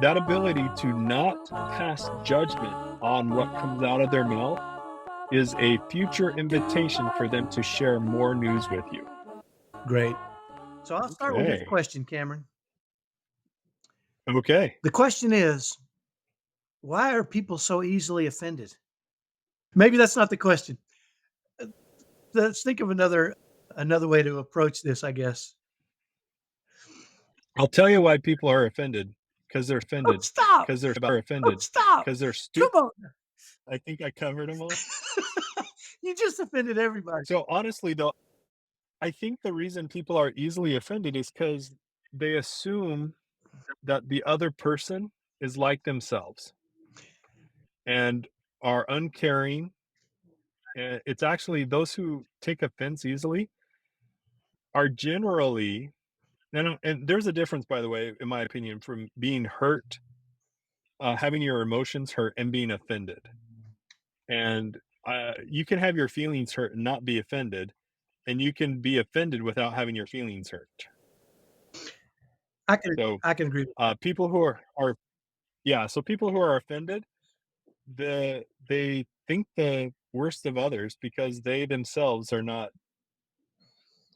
that ability to not pass judgment on what comes out of their mouth is a future invitation for them to share more news with you. Great. So I'll start with this Okay. question, Cameron. Okay. The question is, why are people so easily offended? Maybe that's not the question. Uh, Let's think of another way to approach this, I guess. I'll tell you why people are offended. Because 'cause they're Oh, offended. stop. Because 'Cause they're Oh, offended. stop. Because 'Cause they're Come on. I think I covered them all. You just offended everybody. So, honestly, though, I think the reason people are easily offended is because they assume that the other person is like themselves and are uncaring. It's actually those who take offense easily are generally and there's a difference, by the way, in my opinion, from being hurt, having your emotions hurt, and being offended. And, you can have your feelings hurt and not be offended, and you can be offended without having your feelings hurt. So, I can agree with that. people who are yeah, so people who are offended, they think the worst of others because they themselves are not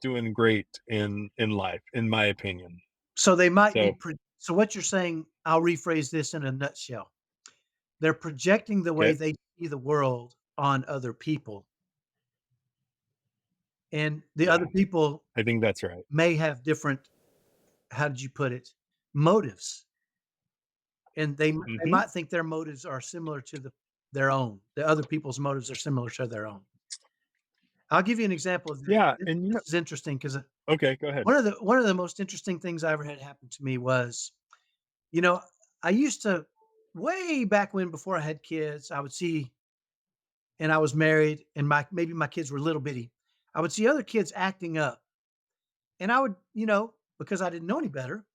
doing great in life, in my opinion. So they might be So, pro so what you're saying, I'll rephrase this in a nutshell. They're projecting the way okay, they see the world on other people, and the yeah, other people I think that's right. may have different, how did you put it, motives, and they Mhm. might think their motives are similar to their own. The other people's motives are similar to their own. I'll give you an example of this. Yeah, This and this is interesting because okay, go ahead. one of the most interesting things I ever had happen to me was, you know, I used to way back when before I had kids, I would see and I was married and maybe my kids were little bitty. I would see other kids acting up and I would, because I didn't know any better,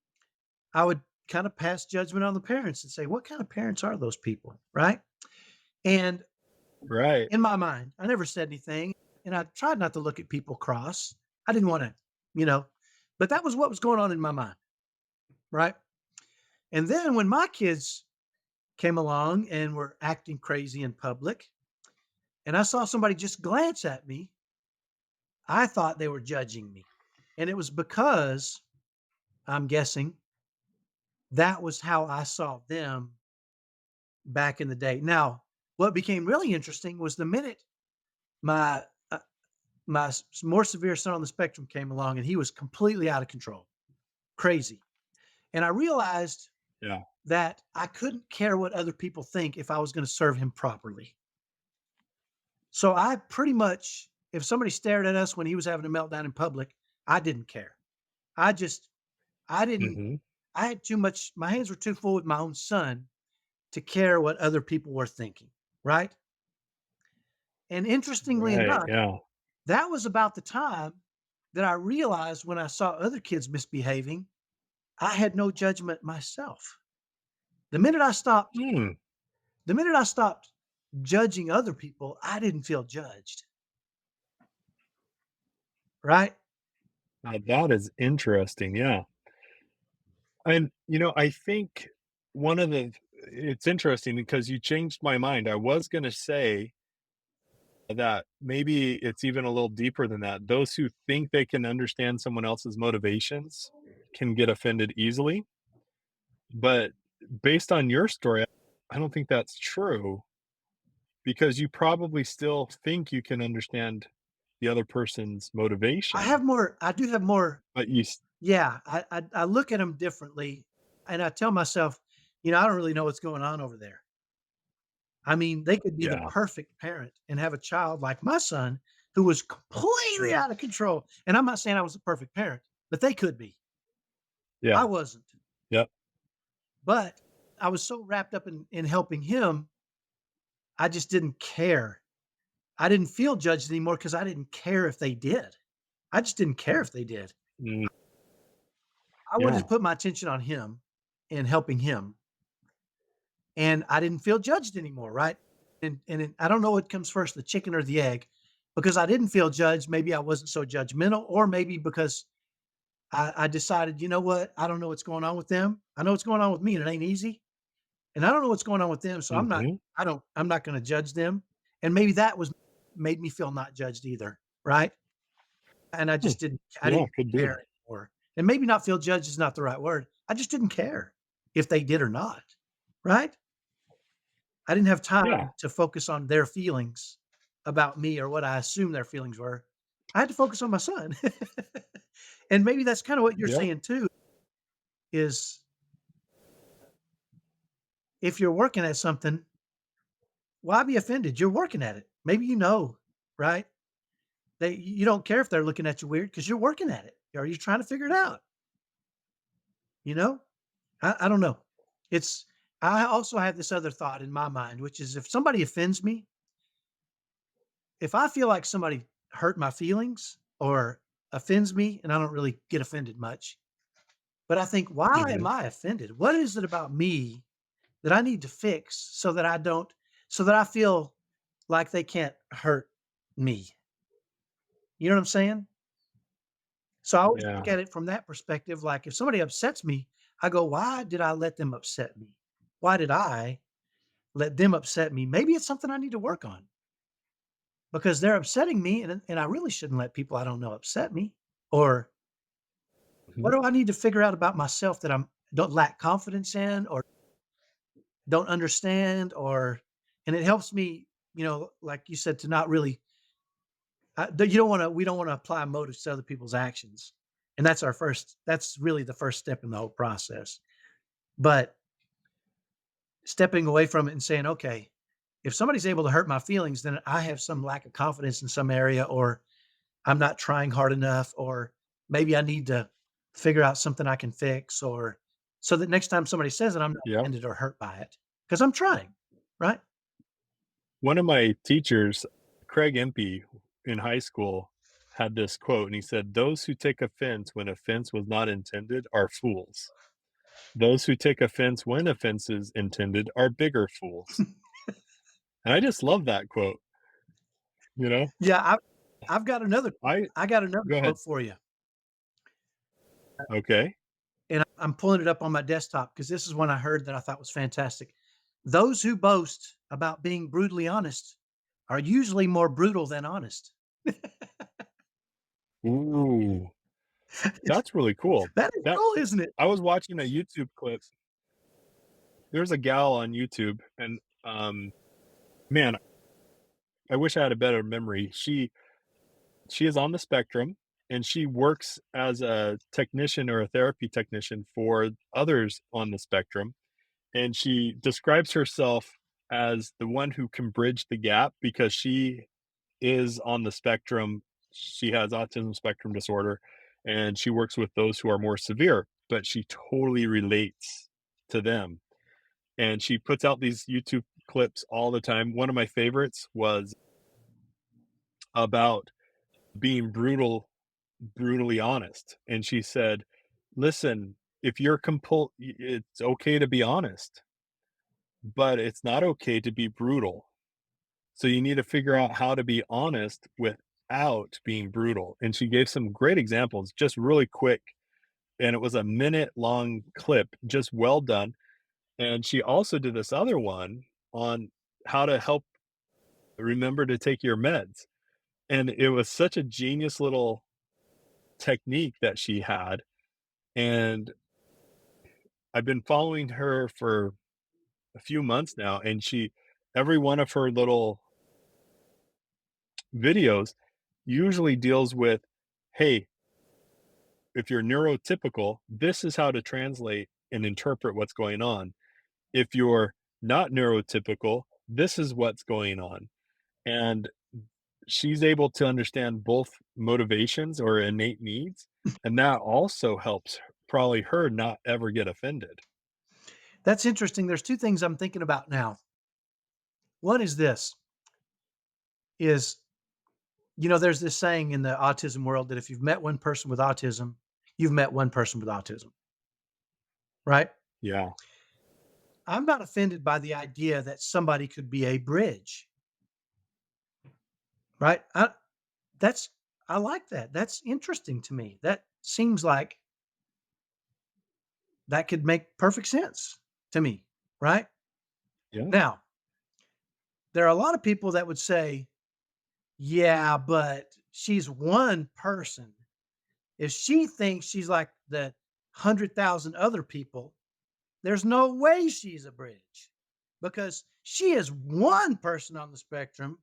I would kind of pass judgment on the parents and say, "What kind of parents are those people?" Right? And Right. in my mind, I never said anything and I tried not to look at people cross. I didn't want to, you know, but that was what was going on in my mind, right? And then when my kids came along and were acting crazy in public, and I saw somebody just glance at me, I thought they were judging me. And it was because, I'm guessing, that was how I saw them back in the day. Now, what became really interesting was the minute my uh, more severe son on the spectrum came along and he was completely out of control, crazy. And I realized Yeah. that I couldn't care what other people think if I was going to serve him properly. So I pretty much, if somebody stared at us when he was having a meltdown in public, I didn't care. I just, I didn't, Mhm. I had too much, my hands were too full with my own son to care what other people were thinking. Right. And interestingly Right, enough, yeah. that was about the time that I realized when I saw other kids misbehaving, I had no judgment myself. The minute I stopped, Hmm. the minute I stopped judging other people, I didn't feel judged. Right. Now that is interesting, yeah. And, I think one of the it's interesting because you changed my mind. I was gonna say that maybe it's even a little deeper than that. Those who think they can understand someone else's motivations can get offended easily, but based on your story, I don't think that's true because you probably still think you can understand the other person's motivation, I do have more. but you s Yeah, I look at them differently, and I tell myself, I don't really know what's going on over there. I mean, they could be the yeah, perfect parent and have a child like my son who was completely out of control, and I'm not saying I was a perfect parent, but they could be. I yeah, wasn't, yep, but I was so wrapped up in helping him, I just didn't care. I didn't feel judged anymore because I didn't care if they did. I just didn't care if they did. mm, I wanted to yeah, put my attention on him and helping him. And I didn't feel judged anymore, right? I don't know what comes first, the chicken or the egg, because I didn't feel judged. Maybe I wasn't so judgmental, or maybe because I decided, you know what? I don't know what's going on with them. I know what's going on with me, and it ain't easy. And I don't know what's going on with them, so Mhm. I'm not gonna judge them. And maybe that was made me feel not judged either, right? And Hmm. I Yeah, didn't could care be. anymore. And maybe not feel judged is not the right word. I just didn't care if they did or not, right? I didn't have Yeah. time to focus on their feelings about me or what I assumed their feelings were. I had to focus on my son. And maybe that's kinda what you're Yep. saying too, is if you're working at something, why be offended? You're working at it. Maybe you know, right? You don't care if they're looking at you weird because 'cause you're working at it. Or you're trying to figure it out, you know? I don't know. It's I also have this other thought in my mind, which is if somebody offends me, if I feel like somebody hurt my feelings or offends me, and I don't really get offended much, but I think, "Why am Mhm. I offended? What is it about me that I need to fix so that I feel like they can't hurt me?" You know what I'm saying? So I always look Yeah. at it from that perspective, like, if somebody upsets me, I go, "Why did I let them upset me? Why did I let them upset me? Maybe it's something I need to work on because they're upsetting me, and I really shouldn't let people I don't know upset me. Or what Mhm. do I need to figure out about myself that I'm don't lack confidence in or don't understand or and it helps me, like you said, to not really you don't wanna we don't wanna apply motives to other people's actions. And that's really the first step in the whole process. But stepping away from it and saying, "Okay, if somebody's able to hurt my feelings, then I have some lack of confidence in some area, or I'm not trying hard enough, or maybe I need to figure out something I can fix, or so that next time somebody says it, I'm not Yep. offended or hurt by it because I'm trying, right?" One of my teachers, Craig Impey, in high school, had this quote, and he said, "Those who take offense when offense was not intended are fools. Those who take offense when offense is intended are bigger fools." And I just love that quote, you know? Yeah, I've got another I I got another Go ahead. quote for you, Okay. and I'm pulling it up on my desktop because this is one I heard that I thought was fantastic. "Those who boast about being brutally honest are usually more brutal than honest." Ooh, It's that's really cool. that is That cool, isn't it? I was watching a YouTube clip. There's a gal on YouTube, and, man, I wish I had a better memory. She is on the spectrum, and she works as a technician or a therapy technician for others on the spectrum, and she describes herself as the one who can bridge the gap because she is on the spectrum. She has autism spectrum disorder, and she works with those who are more severe, but she totally relates to them, and she puts out these YouTube clips all the time. One of my favorites was about being brutally honest, and she said, "Listen, if you're it's okay to be honest, but it's not okay to be brutal. So you need to figure out how to be honest without being brutal." And she gave some great examples, just really quick, and it was a minute-long clip, just well done. And she also did this other one on how to help remember to take your meds, and it was such a genius little technique that she had, and I've been following her for a few months now, and she every one of her little videos usually deals with, "Hey, if you're neurotypical, this is how to translate and interpret what's going on. If you're not neurotypical, this is what's going on." And she's able to understand both motivations or innate needs, and that also helps probably her not ever get offended. That's interesting. There's 2 things I'm thinking about now. One is this, is, there's this saying in the autism world that if you've met one person with autism, you've met one person with autism, right? Yeah. I'm not offended by the idea that somebody could be a bridge, right? That's I like that. That's interesting to me. That seems like That could make perfect sense to me, right? Yeah. Now, there are a lot of people that would say, yeah, but she's one person. If she thinks she's like the 100,000 other people, there's no way she's a bridge because she is one person on the spectrum.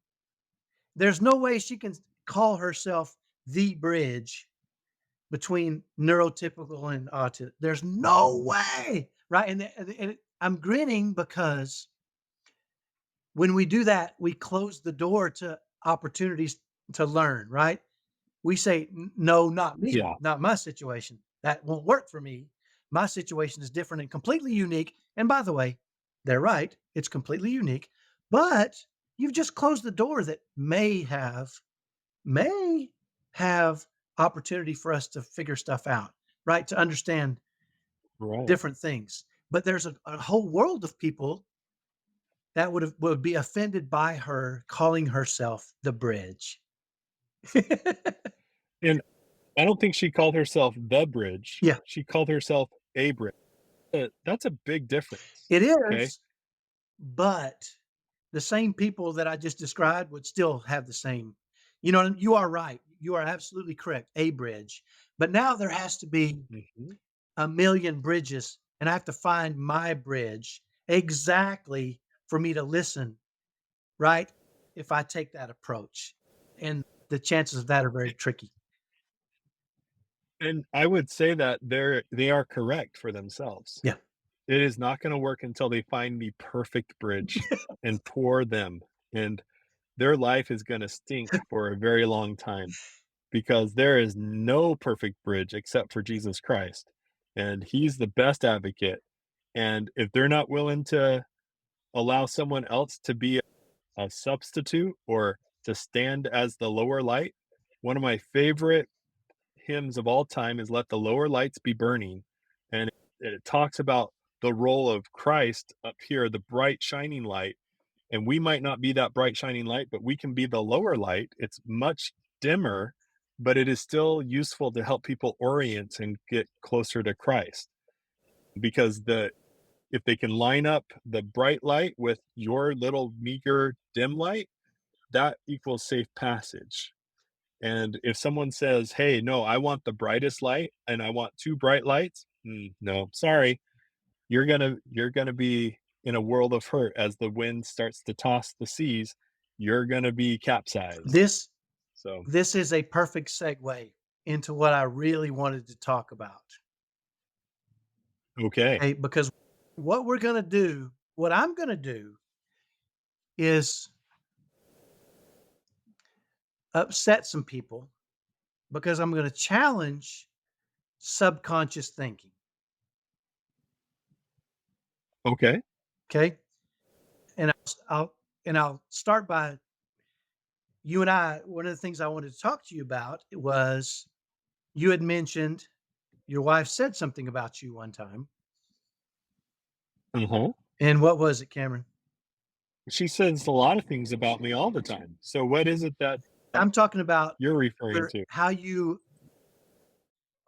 There's no way she can call herself the bridge between neurotypical and autism. There's no way, right? And I'm grinning because when we do that, we close the door to opportunities to learn, right? We say, No, not me, Yeah. not my situation. That won't work for me. My situation is different and completely unique. And by the way, they're right. It's completely unique, but you've just closed the door that may have opportunity for us to figure stuff out, right? To understand Right. different things. But there's a whole world of people that would be offended by her calling herself the bridge. And I don't think she called herself the bridge. Yeah, She called herself a bridge. That's a big difference. it Okay. is, but the same people that I just described would still have the same. You are right. You are absolutely correct. A bridge. But now there has to be Mhm. a million bridges, and I have to find my bridge exactly for me to listen, right? If I take that approach. And the chances of that are very tricky. And I would say that they are correct for themselves. Yeah. It is not gonna work until they find the perfect bridge and pour them, and their life is gonna stink for a very long time because there is no perfect bridge except for Jesus Christ, and he's the best advocate, and if they're not willing to allow someone else to be a substitute or to stand as the lower light, one of my favorite hymns of all time is "Let the Lower Lights Be Burning," and it talks about the role of Christ up here, the bright shining light, and we might not be that bright shining light, but we can be the lower light. It's much dimmer, but it is still useful to help people orient and get closer to Christ because the if they can line up the bright light with your little meager dim light, that equals safe passage. And if someone says, "Hey, no, I want the brightest light and I want 2 bright lights," no, sorry. You're gonna be in a world of hurt as the wind starts to toss the seas. You're gonna be capsized. This So, this is a perfect segue into what I really wanted to talk about. okay. Okay, because what I'm gonna do is upset some people because I'm gonna challenge subconscious thinking. Okay. Okay. And I'll start by you and I. One of the things I wanted to talk to you about was you had mentioned your wife said something about you one time. Uh-huh. And what was it, Cameron? She says a lot of things about me all the time. So what is it that, I'm talking about you're referring to? how you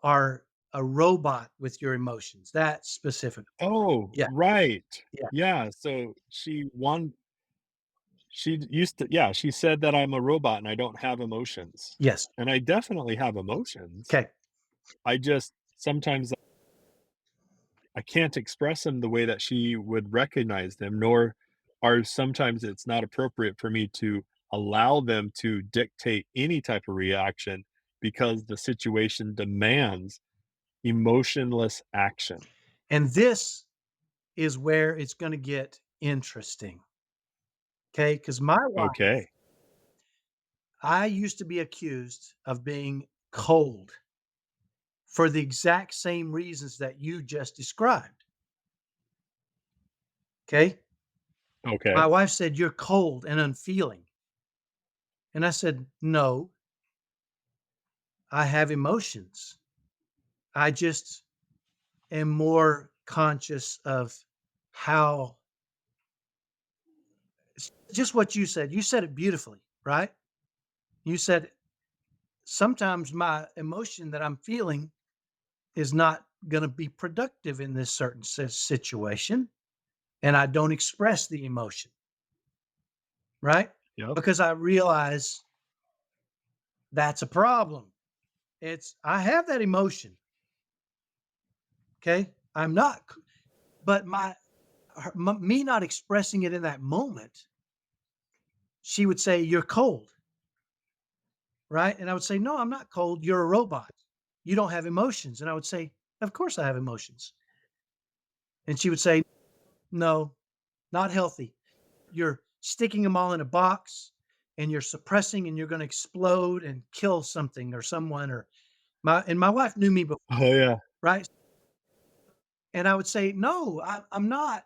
are a robot with your emotions. That specific. Oh, Yeah. right. Yeah. Yeah, so she used to yeah, she said that I'm a robot and I don't have emotions. Yes. And I definitely have emotions. Okay. I just sometimes I can't express them the way that she would recognize them, nor are sometimes it's not appropriate for me to allow them to dictate any type of reaction because the situation demands emotionless action. And this is where it's going to get interesting. Okay. Because my wife, Okay. I used to be accused of being cold for the exact same reasons that you just described. Okay. My Okay. wife said, "You're cold and unfeeling." And I said, "No, I have emotions. I just am more conscious of how just what you said. You said it beautifully, right? You said sometimes my emotion that I'm feeling is not going to be productive in this certain situation, and I don't express the emotion, right? Yep. Because I realize that's a problem. I have that emotion, okay? I'm not, but me not expressing it in that moment, she would say, "You're cold," right? And I would say, "No, I'm not cold. You're a robot. You don't have emotions." And I would say, "Of course I have emotions." And she would say, "No, not healthy. You're sticking them all in a box and you're suppressing and you're going to explode and kill something or someone or my wife knew me before, Oh, yeah. right? And I would say, "No, I'm not.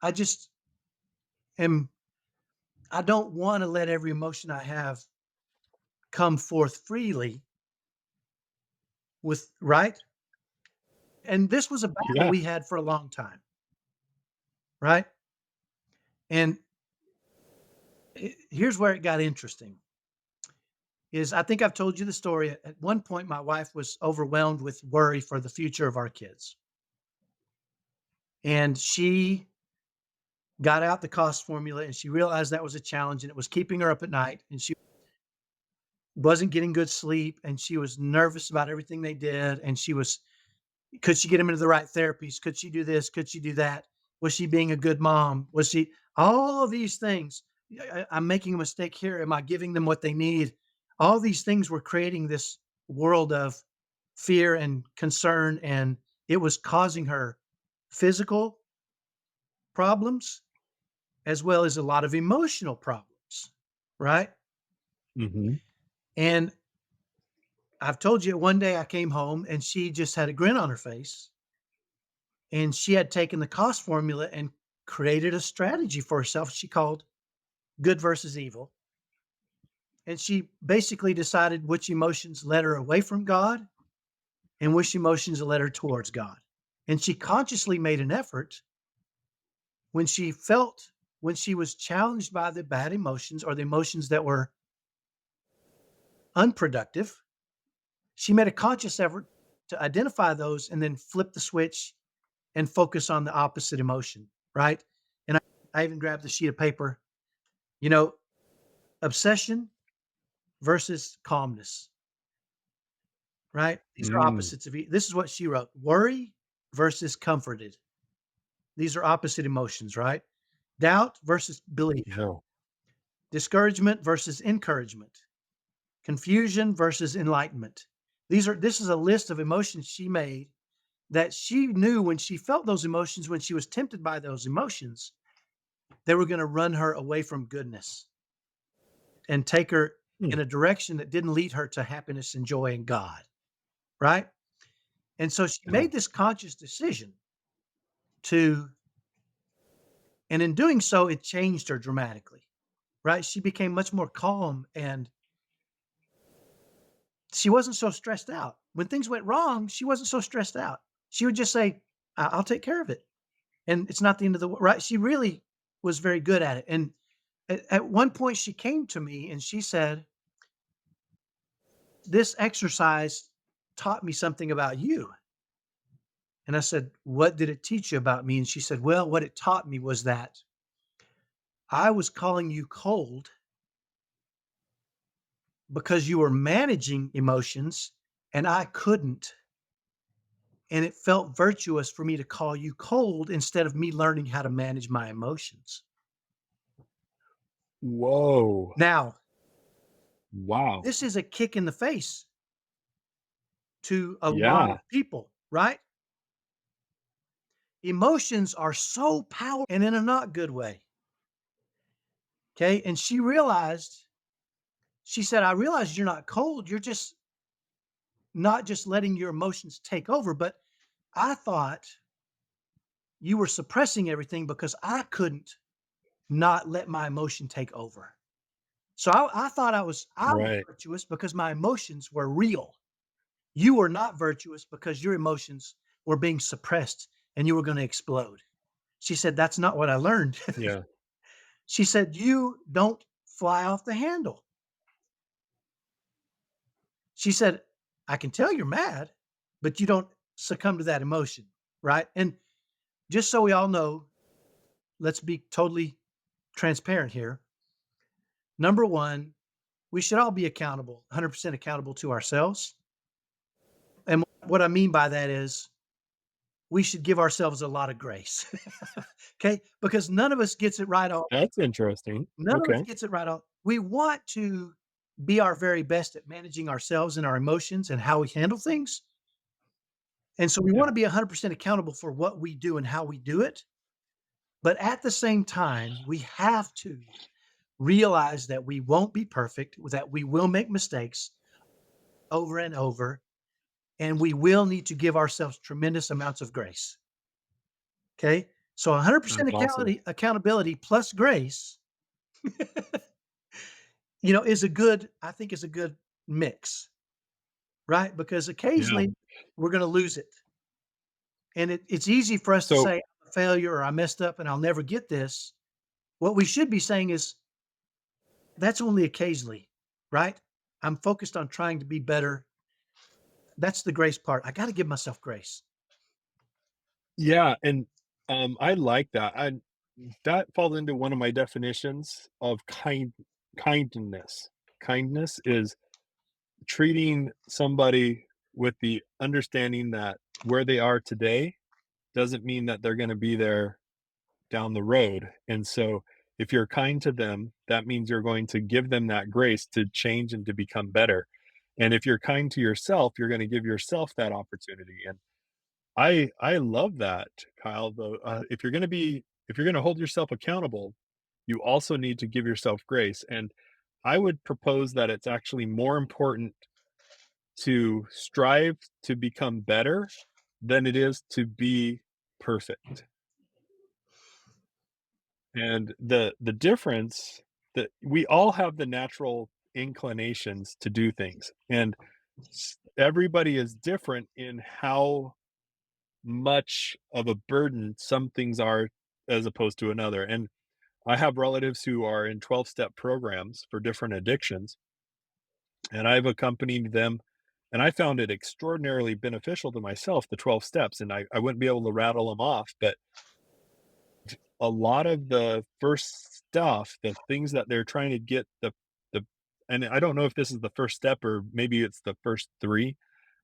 I just am I don't want to let every emotion I have come forth freely with right?" And this was a battle Yeah. we had for a long time, right? And here's where it got interesting. Is I think I've told you the story. At one point, my wife was overwhelmed with worry for the future of our kids. And she got out the cost formula and she realized that was a challenge and it was keeping her up at night. And she wasn't getting good sleep and she was nervous about everything they did. And could she get them into the right therapies? Could she do this? Could she do that? Was she being a good mom? Was she, all of these things? I'm making a mistake here. Am I giving them what they need? All these things were creating this world of fear and concern. And it was causing her physical problems as well as a lot of emotional problems, right? Mhm. And I've told you one day I came home and she just had a grin on her face and she had taken the cost formula and created a strategy for herself she called good versus evil. And she basically decided which emotions led her away from God and which emotions led her towards God. And she consciously made an effort when when she was challenged by the bad emotions or the emotions that were unproductive. She made a conscious effort to identify those and then flip the switch and focus on the opposite emotion, right? And I even grabbed the sheet of paper, you know, obsession versus calmness, right? These are Mm. opposites of this is what she wrote. Worry versus comforted. These are opposite emotions, right? Doubt versus belief. Yeah. Discouragement versus encouragement. Confusion versus enlightenment. This is a list of emotions she made that she knew when she felt those emotions, when she was tempted by those emotions, they were going to run her away from goodness and take her Hmm. in a direction that didn't lead her to happiness and joy in God. Right. And so she Yeah. made this conscious decision to, and in doing so, it changed her dramatically. Right. She became much more calm and she wasn't so stressed out. When things went wrong, she wasn't so stressed out. She would just say, I'll take care of it. And it's not the end of the world. Right. She really was very good at it. And at one point, she came to me and she said, "This exercise taught me something about you." And I said, "What did it teach you about me?" And she said, "Well, what it taught me was that I was calling you cold because you were managing emotions and I couldn't. And it felt virtuous for me to call you cold instead of me learning how to manage my emotions." Whoa. Now, Wow. this is a kick in the face to a lot Yeah. of people, right? Emotions are so powerful and in a not good way. Okay. And she said, "I realize you're not cold. You're just not just letting your emotions take over. But I thought you were suppressing everything because I couldn't not let my emotion take over. So I thought I was Right. virtuous because my emotions were real. You were not virtuous because your emotions were being suppressed and you were going to explode." She said, "That's not what I learned." Yeah. She said, "You don't fly off the handle." She said, "I can tell you're mad, but you don't succumb to that emotion, right? And just so we all know, let's be totally transparent here. Number one, we should all be accountable, 100% accountable to ourselves. And what I mean by that is we should give ourselves a lot of grace. Okay? Because none of us gets it right all. That's interesting. None of us Okay. gets it right all. We want to be our very best at managing ourselves and our emotions and how we handle things. And so we Yeah. want to be 100% accountable for what we do and how we do it. But at the same time, we have to realize that we won't be perfect, that we will make mistakes over and over, and we will need to give ourselves tremendous amounts of grace. Okay? So 100% That's awesome. accountability plus grace, is a good I think is a good mix, right? Because Yeah. occasionally we're gonna lose it. And it's easy for us to So say, "I'm a failure," or "I messed up and I'll never get this." What we should be saying is, "That's only occasionally," right? I'm focused on trying to be better. That's the grace part. I gotta give myself grace. yeah, and I like that. That falls into one of my definitions of kindness. Kindness is treating somebody with the understanding that where they are today doesn't mean that they're going to be there down the road. And so if you're kind to them, that means you're going to give them that grace to change and to become better. And if you're kind to yourself, you're going to give yourself that opportunity. And I love that, Kyle. Though, if you're going to hold yourself accountable, you also need to give yourself grace. And I would propose that it's actually more important to strive to become better than it is to be perfect. And the difference that we all have the natural inclinations to do things, and everybody is different in how much of a burden some things are as opposed to another. And I have relatives who are in 12-step programs for different addictions, and I've accompanied them, and I found it extraordinarily beneficial to myself, the 12 steps, and I wouldn't be able to rattle them off, but a lot of the first stuff, the things that they're trying to get the and I don't know if this is the first step or maybe it's the first 3,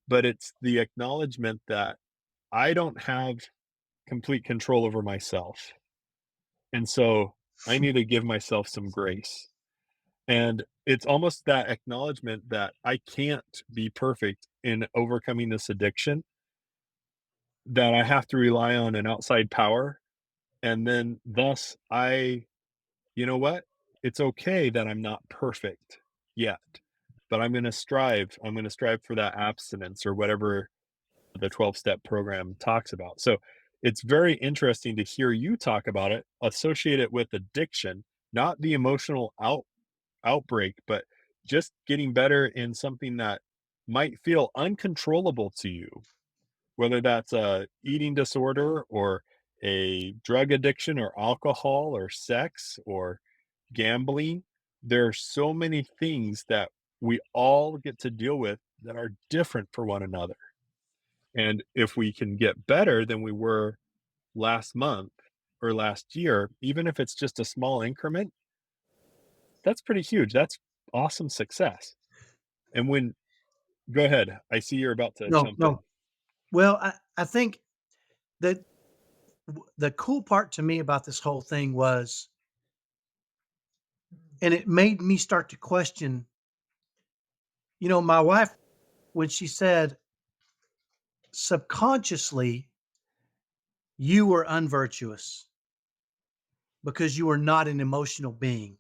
but it's the acknowledgement that I don't have complete control over myself. And so I need to give myself some grace. And it's almost that acknowledgement that I can't be perfect in overcoming this addiction, that I have to rely on an outside power. And then thus you know what? It's okay that I'm not perfect yet, but I'm going to strive. I'm going to strive for that abstinence or whatever the 12-step program talks about. So it's very interesting to hear you talk about it, associate it with addiction, not the emotional outbreak, but just getting better in something that might feel uncontrollable to you, whether that's a eating disorder or a drug addiction or alcohol or sex or gambling. There are so many things that we all get to deal with that are different for one another. And if we can get better than we were last month or last year, even if it's just a small increment, that's pretty huge. That's awesome success. And when go ahead. I see you're about to No, jump in. no. Well, I think that the cool part to me about this whole thing was, and it made me start to question, my wife, when she said, subconsciously, you were unvirtuous because you were not an emotional being.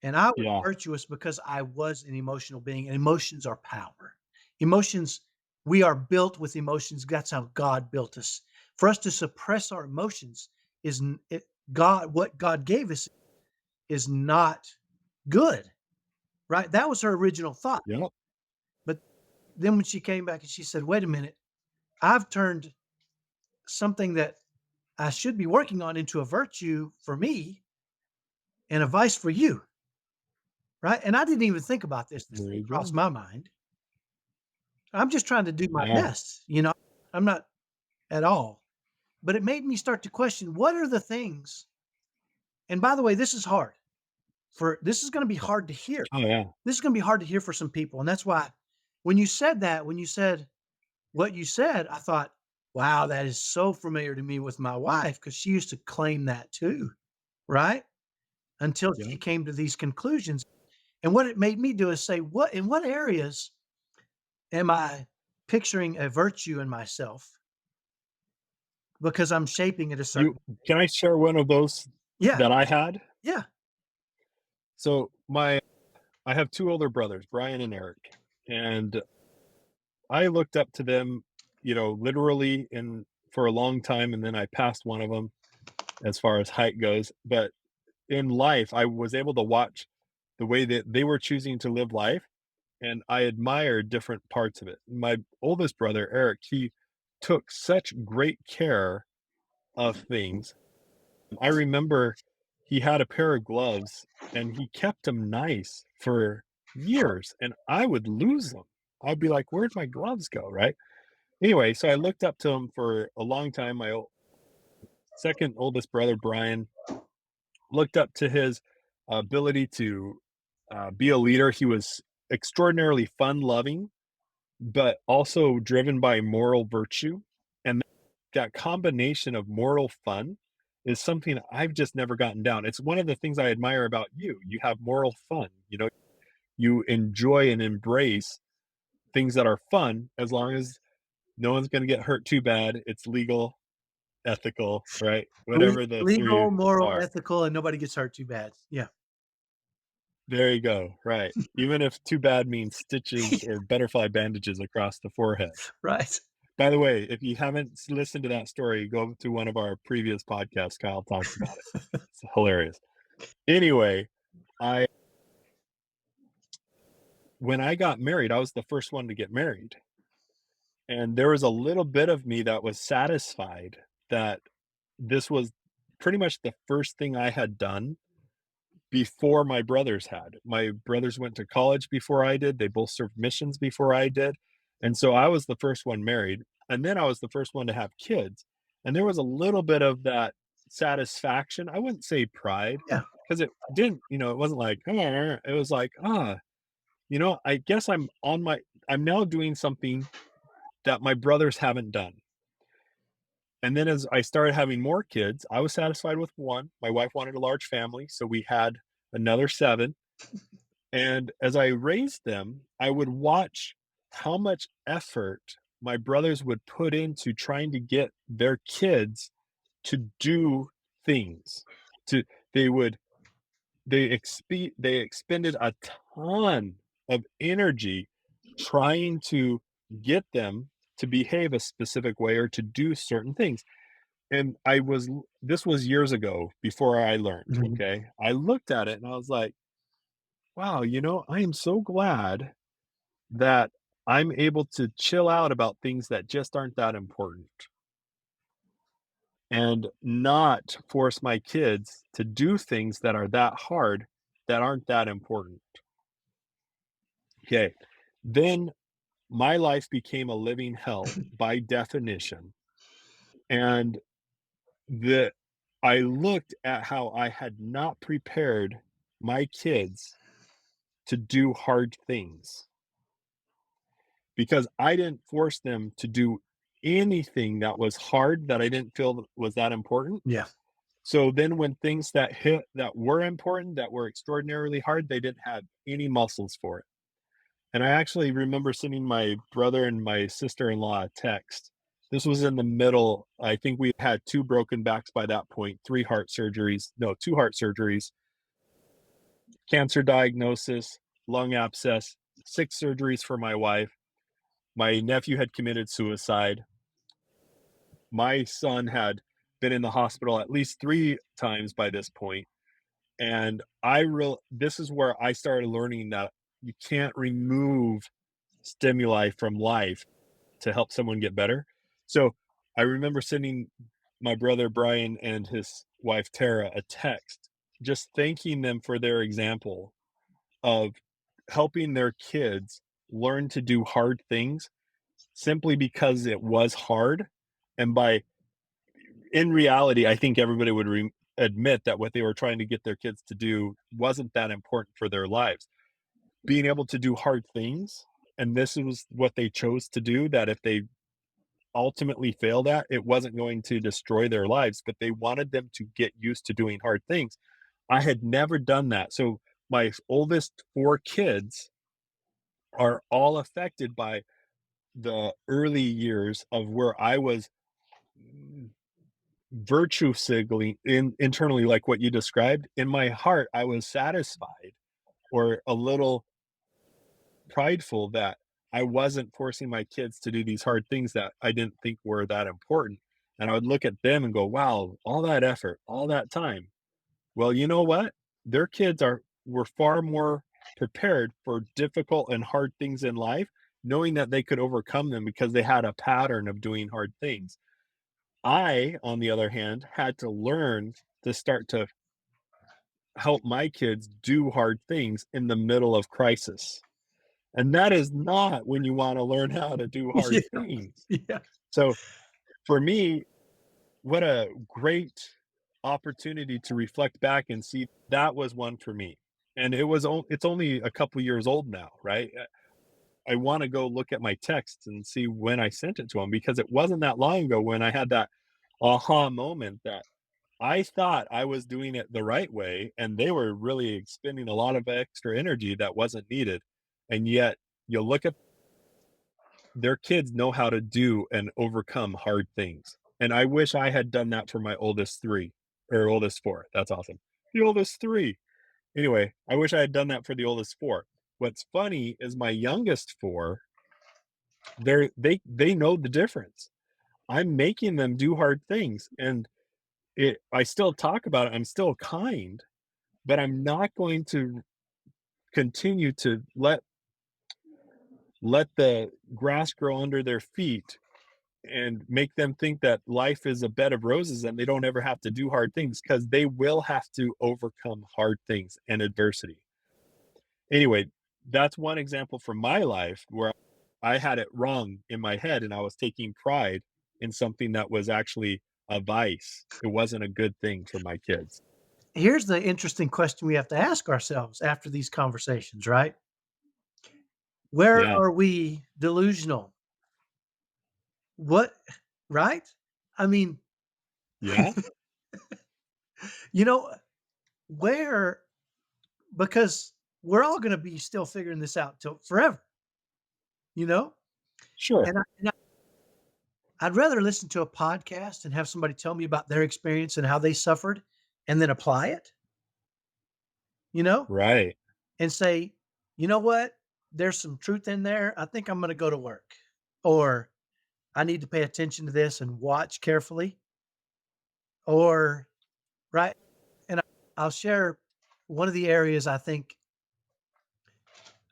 And I was Yeah. virtuous because I was an emotional being, and emotions are power. Emotions, we are built with emotions. That's how God built us. For us to suppress our emotions is God, what God gave us is not good, right? That was her original thought. Yep. But then when she came back and she said, wait a minute, I've turned something that I should be working on into a virtue for me and a vice for you, right? And I didn't even think about this. This There didn't you cross go. my mind. I'm just trying to do my Yeah. best, you know? I'm not at all. But it made me start to question what are the things, and by the way, this is hard. For this is gonna be hard to hear. Oh, yeah. This is gonna be hard to hear for some people, and that's why when you said that, when you said what you said, I thought, "Wow, that is so familiar to me with my wife because she used to claim that too, right? Until Yeah. she came to these conclusions." And what it made me do is say, "What in what areas am I picturing a virtue in myself because I'm shaping it a You certain." can I share one of those Yeah, that I had? yeah, So, I have 2 older brothers, Brian and Eric, and I looked up to them, literally in for a long time, and then I passed one of them as far as height goes, but in life, I was able to watch the way that they were choosing to live life, and I admired different parts of it. My oldest brother, Eric, he took such great care of things. I remember he had a pair of gloves, and he kept them nice for years, and I would lose them. I'd be like, "Where'd my gloves go?" Right? Anyway, so I looked up to him for a long time. My second oldest brother, Brian, looked up to his ability to be a leader. He was extraordinarily fun loving, but also driven by moral virtue. And that combination of moral fun is something I've just never gotten down. It's one of the things I admire about you. You have moral fun. You enjoy and embrace things that are fun as long as no one's going to get hurt too bad. It's legal, ethical, right? Whatever the legal, three moral, are. ethical, and nobody gets hurt too bad. Yeah. There you go, right. Even if too bad means stitches or butterfly bandages across the forehead. Right. By the way, if you haven't listened to that story, go to one of our previous podcasts. Kyle talks about it. It's hilarious. Anyway, I when I got married, I was the first one to get married. And there was a little bit of me that was satisfied that this was pretty much the first thing I had done before my brothers had. My brothers went to college before I did. They both served missions before I did. And so I was the first one married. And then I was the first one to have kids. And there was a little bit of that satisfaction. I wouldn't say pride Yeah. because it didn't, it wasn't like, "Ah," it was like, I guess I'm now doing something that my brothers haven't done. And then as I started having more kids, I was satisfied with one. My wife wanted a large family, so we had another 7. And as I raised them, I would watch how much effort my brothers would put into trying to get their kids to do things. To they would they expended a ton of energy trying to get them to behave a specific way or to do certain things. And this was years ago before I learned, Mhm. okay? I looked at it and I was like, wow, I am so glad that I'm able to chill out about things that just aren't that important and not force my kids to do things that are that hard that aren't that important. Okay. Then my life became a living hell by definition. And the I looked at how I had not prepared my kids to do hard things because I didn't force them to do anything that was hard that I didn't feel was that important. Yeah. So then when things that hit that were important, that were extraordinarily hard, they didn't have any muscles for it. And I actually remember sending my brother and my sister-in-law a text. This was in the middle. I think we had 2 broken backs by that point, 3 heart surgeries, no, 2 heart surgeries, cancer diagnosis, lung abscess, 6 surgeries for my wife. My nephew had committed suicide. My son had been in the hospital at least 3 times by this point, and this is where I started learning that you can't remove stimuli from life to help someone get better. So, I remember sending my brother Brian and his wife Tara a text, just thanking them for their example of helping their kids learn to do hard things simply because it was hard, and by in reality, I think everybody would admit that what they were trying to get their kids to do wasn't that important for their lives. Being able to do hard things, and this was what they chose to do, that if they ultimately failed at, it wasn't going to destroy their lives, but they wanted them to get used to doing hard things. I had never done that. So my oldest 4 kids are all affected by the early years of where I was mm, virtue signaling internally, like what you described. In my heart, I was satisfied or a little prideful that I wasn't forcing my kids to do these hard things that I didn't think were that important. And I would look at them and go, wow, all that effort, all that time. Well, you know what? Their kids are were far more prepared for difficult and hard things in life, knowing that they could overcome them because they had a pattern of doing hard things. I, on the other hand, had to learn to start to help my kids do hard things in the middle of crisis. And that is not when you wanna learn how to do hard Yeah, things. yeah. So, for me, what a great opportunity to reflect back and see that was one for me. And it's only a couple years old now, right? I wanna go look at my texts and see when I sent it to him because it wasn't that long ago when I had that aha moment that I thought I was doing it the right way, and they were really expending a lot of extra energy that wasn't needed. And yet, you look at their kids know how to do and overcome hard things. And I wish I had done that for my oldest 3 or oldest 4. That's awesome. The oldest 3. Anyway, I wish I had done that for the oldest 4. What's funny is my youngest 4, they know the difference. I'm making them do hard things, and I still talk about it, I'm still kind, but I'm not going to continue to let the grass grow under their feet and make them think that life is a bed of roses and they don't ever have to do hard things because they will have to overcome hard things and adversity. Anyway, that's one example from my life where I had it wrong in my head and I was taking pride in something that was actually a vice. It wasn't a good thing for my kids. Here's the interesting question we have to ask ourselves after these conversations, right? Where Yeah. are we delusional? What right? I mean, Yeah. you know, where because we're all gonna be still figuring this out till forever, you know? Sure. And I'd rather listen to a podcast and have somebody tell me about their experience and how they suffered and then apply it, you know, Right. and say, "You know what? There's some truth in there. I think I'm gonna go to work." Or, "I need to pay attention to this and watch carefully." Or right? And I'll share one of the areas I think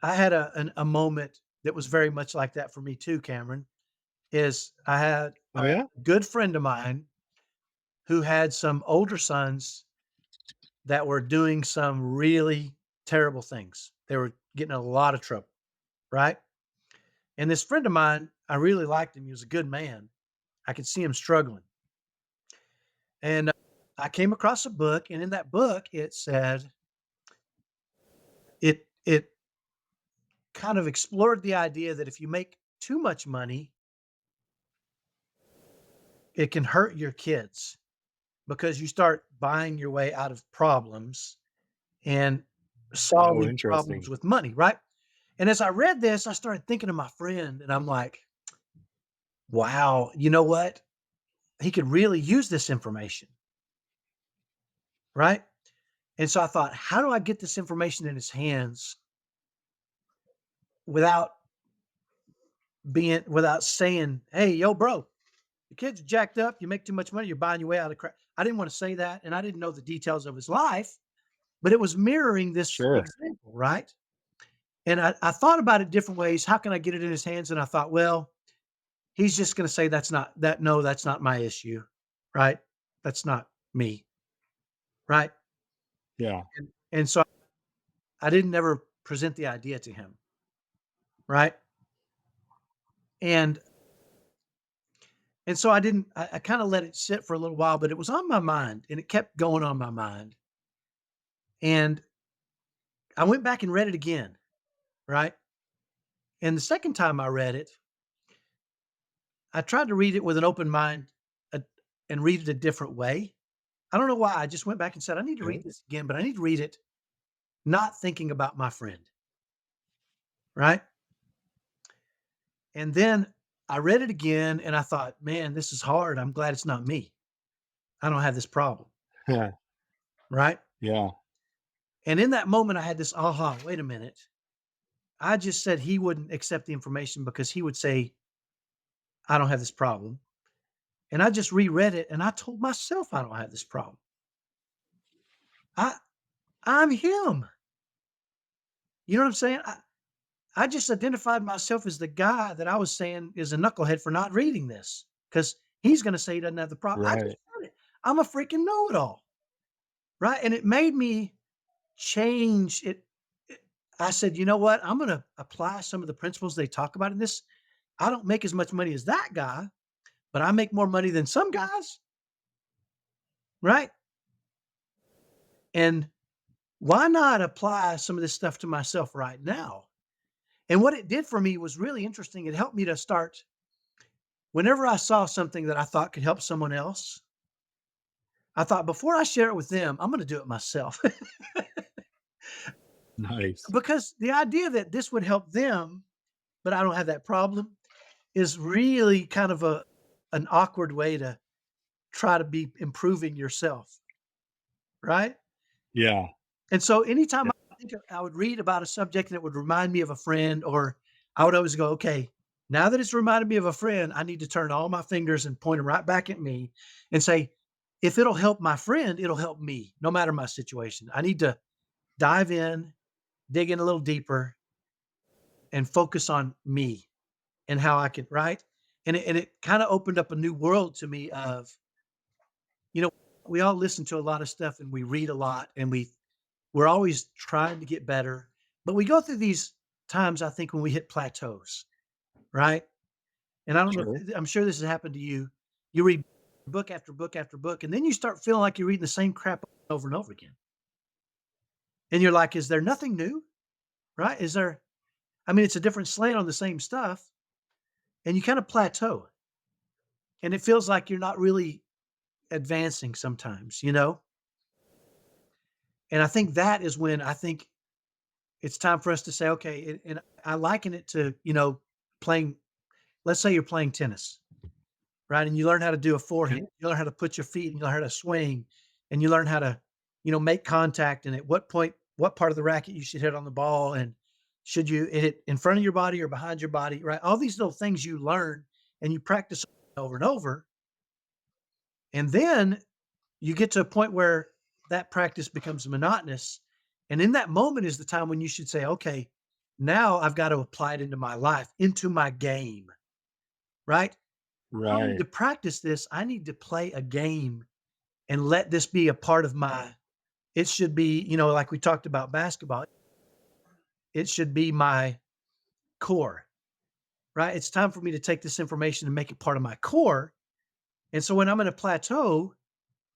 I had a moment that was very much like that for me too, Cameron, is I had Oh, a yeah? good friend of mine who had some older sons that were doing some really terrible things. They were getting in a lot of trouble, right? And this friend of mine, I really liked him. He was a good man. I could see him struggling. And I came across a book, and in that book, it said it kind of explored the idea that if you make too much money, it can hurt your kids because you start buying your way out of problems and Oh, solving problems interesting. with money, right? And as I read this, I started thinking of my friend, and I'm like, wow, you know what? He could really use this information, right? And so I thought, how do I get this information in his hands without without saying, hey, yo, bro, the kid's jacked up. You make too much money. You're buying your way out of crap. I didn't want to say that. And I didn't know the details of his life, but it was mirroring this Sure. example, right? And I thought about it different ways. How can I get it in his hands? And I thought, well, he's just going to say that's not that. No, that's not my issue, right? That's not me, right? Yeah. And so I didn't ever present the idea to him, right? And And so I kind of let it sit for a little while, but it was on my mind and it kept going on my mind. And I went back and read it again, right? And the second time I read it, I tried to read it with an open mind, uh, and read it a different way. I don't know why. I just went back and said, I need to read Okay. this again, but I need to read it not thinking about my friend, right? And then I read it again and I thought, man, this is hard. I'm glad it's not me. I don't have this problem, right? Yeah. And in that moment, I had this aha, wait a minute. I just said he wouldn't accept the information because he would say, I don't have this problem. And I just reread it and I told myself I don't have this problem. I I'm him. You know what I'm saying? I just identified myself as the guy that I was saying is a knucklehead for not reading this because he's going to say he doesn't have the problem. I just Right. said it. I'm a freaking know it all. Right. And it made me change it. I said, you know what? I'm going to apply some of the principles they talk about in this. I don't make as much money as that guy, but I make more money than some guys. Right. And why not apply some of this stuff to myself right now? And what it did for me was really interesting. It helped me to start whenever I saw something that I thought could help someone else, I thought before I share it with them, I'm going to do it myself. Nice. Because the idea that this would help them, but I don't have that problem is really kind of a an awkward way to try to be improving yourself, right? Yeah. And so anytime Yeah. I think I would read about a subject that would remind me of a friend, or I would always go, okay, now that it's reminded me of a friend, I need to turn all my fingers and point them right back at me and say, if it'll help my friend, it'll help me, no matter my situation. I need to dive in, dig in a little deeper, and focus on me and how I can, right? And it kind of opened up a new world to me of, you know, we all listen to a lot of stuff and we read a lot and we're always trying to get better, but we go through these times, I think, when we hit plateaus, right? And I don't know Sure. if I'm sure this has happened to you. You read book after book after book, and then you start feeling like you're reading the same crap over and over again. And you're like, is there nothing new? Right? Is there, I mean, it's a different slant on the same stuff, and you kind of plateau. And it feels like you're not really advancing sometimes, you know? And I think that is when I think it's time for us to say, okay, and I liken it to, playing, let's say you're playing tennis, right? And you learn how to do a Okay. forehand, you learn how to put your feet, and you learn how to swing, and you learn how to, make contact. And at what point, what part of the racket you should hit on the ball, and should you hit it in front of your body or behind your body, right? All these little things you learn and you practice over and over. And then you get to a point where that practice becomes monotonous. And in that moment is the time when you should say, okay, now I've got to apply it into my life, into my game, right? I don't need Right. to practice this. I need to play a game and let this be a part of it should be, like we talked about basketball, it should be my core, right? It's time for me to take this information and make it part of my core. And so when I'm in a plateau,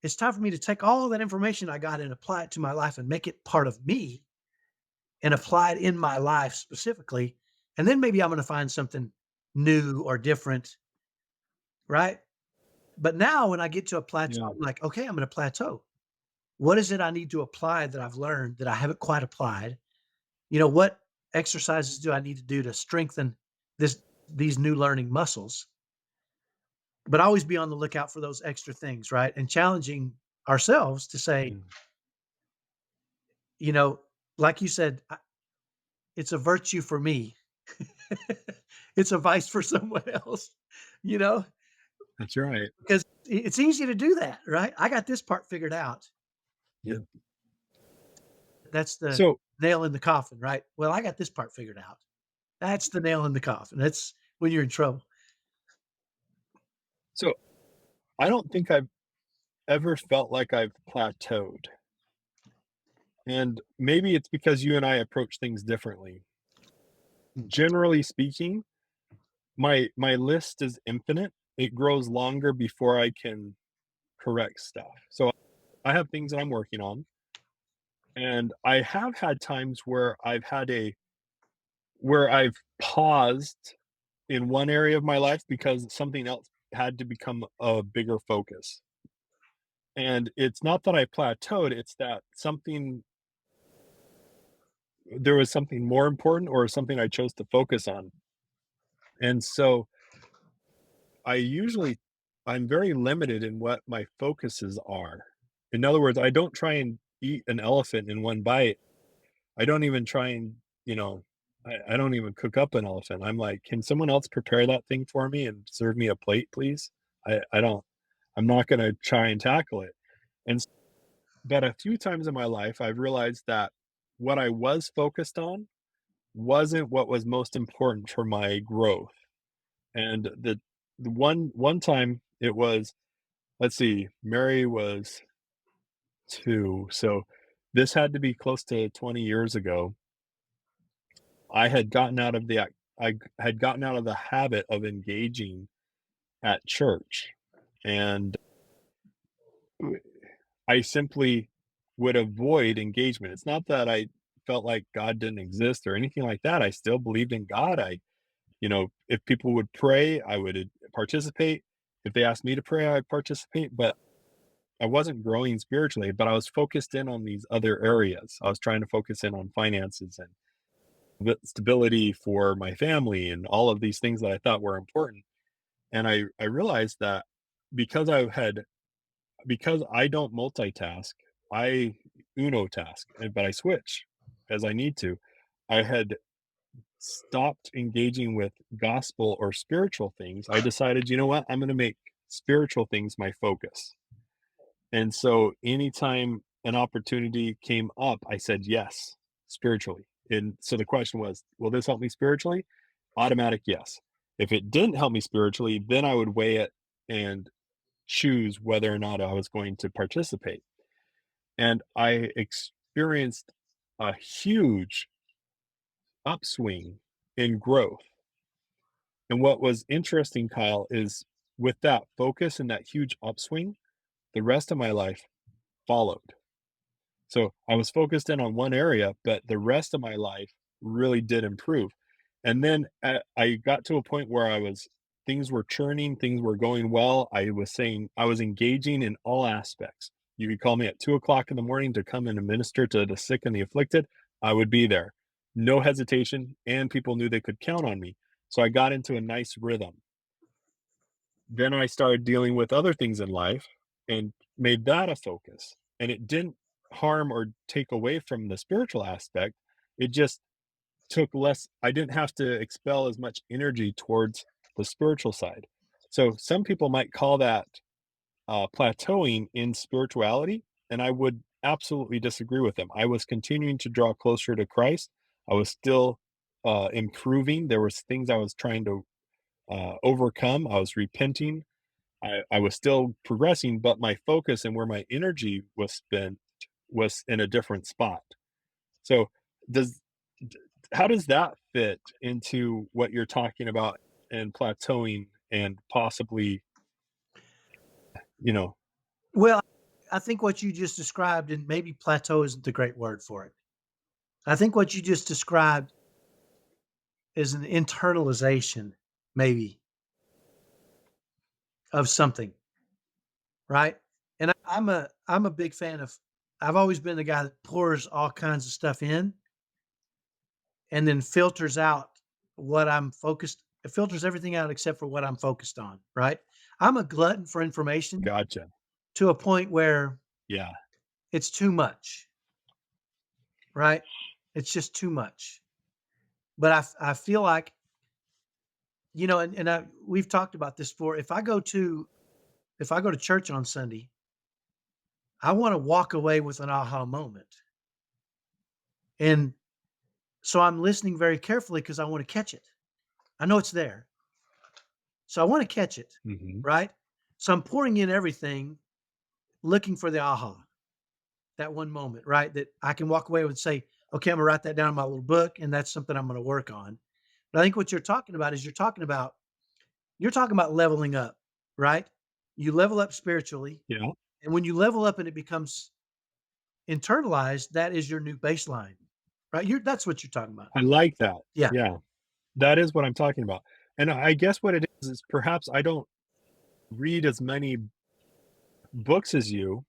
it's time for me to take all that information I got and apply it to my life and make it part of me and apply it in my life specifically. And then maybe I'm going to find something new or different, right? But now when I get to a plateau, Yeah. I'm like, okay, I'm going to plateau. What is it I need to apply that I've learned that I haven't quite applied? What exercises do I need to do to strengthen these new learning muscles? But always be on the lookout for those extra things, right? And challenging ourselves to say, Mm. you know, like you said, it's a virtue for me. It's a vice for someone else, you know, That's right. because it's easy to do that, right? I got this part figured out. Yeah. That's the So nail in the coffin, right? Well, I got this part figured out. That's the nail in the coffin. That's when you're in trouble. so I don't think I've ever felt like I've plateaued. And maybe it's because you and I approach things differently. Generally speaking, my list is infinite it grows longer before I can correct stuff. So I have things that I'm working on, and I have had times where I've paused in one area of my life because something else had to become a bigger focus. And it's not that I plateaued, it's that there was something more important or something I chose to focus on. And so I usually I'm very limited in what my focuses are. In other words, I don't try and eat an elephant in one bite. I don't even try and, I don't even cook up an elephant. I'm like, "Can someone else prepare that thing for me and serve me a plate, please?" I don't I'm not gonna try and tackle it. And s But a few times in my life, I've realized that what I was focused on wasn't what was most important for my growth. And the one time it was, let's see, Mary was 2, so this had to be close to 20 years ago. I had gotten out of the ac I g had gotten out of the habit of engaging at church, and w I simply would avoid engagement. It's not that I felt like God didn't exist or anything like that. I still believed in God. If people would pray, I would participate. If they asked me to pray, I'd participate, but I wasn't growing spiritually, but I was focused in on these other areas. I was trying to focus in on finances and stability for my family and all of these things that I thought were important. And I realized that because I had because I don't multitask, I uno task, but I switch as I need to. I had stopped engaging with gospel or spiritual things. I decided, you know what? I'm going to make spiritual things my focus. And so anytime an opportunity came up, I said yes, spiritually. And so the question was, will this help me spiritually? Automatic yes. If it didn't help me spiritually, then I would weigh it and choose whether or not I was going to participate. And I experienced a huge upswing in growth. And what was interesting, Kyle, is with that focus and that huge upswing, the rest of my life followed. So I was focused in on one area, but the rest of my life really did improve. And then I got to a point where things were churning, things were going well. I was engaging in all aspects. You could call me at 2 o'clock in the morning to come and minister to the sick and the afflicted. I would be there, no hesitation. And people knew they could count on me. So I got into a nice rhythm. Then I started dealing with other things in life and made that a focus, and it didn't harm or take away from the spiritual aspect. It just took less I didn't have to expel as much energy towards the spiritual side. So some people might call that, plateauing in spirituality, and I would absolutely disagree with them. I was continuing to draw closer to Christ. I was still, improving. There was things I was trying to, overcome. I was repenting. I was still progressing, but my focus and where my energy was spent was in a different spot. So, does d how does that fit into what you're talking about and plateauing and possibly, you know Well, I think what you just described, and maybe plateau isn't the great word for it. I think what you just described is an internalization, maybe, of something, right? And I'm a big fan of. I've always been the guy that pours all kinds of stuff in and then filters out what I'm focused. It filters everything out except for what I'm focused on, right? I'm a glutton for information Gotcha. to a point where Yeah. it's too much, right? It's just too much. But I feel like, we've talked about this before. If I go to church on Sunday, I want to walk away with an aha moment. And so I'm listening very carefully because I want to catch it. I know it's there. So I want to catch it, Mhm. right? So I'm pouring in everything, looking for the aha, that one moment, right? That I can walk away with and say, okay, I'm gonna write that down in my little book, and that's something I'm gonna work on. But I think what you're talking about is you're talking about leveling up. right? You level up spiritually, Yeah. and when you level up and it becomes internalized, that is your new baseline, right? That's what you're talking about. I like that. Yeah, Yeah. That is what I'm talking about. And I guess what it is perhaps I don't read as many books as you,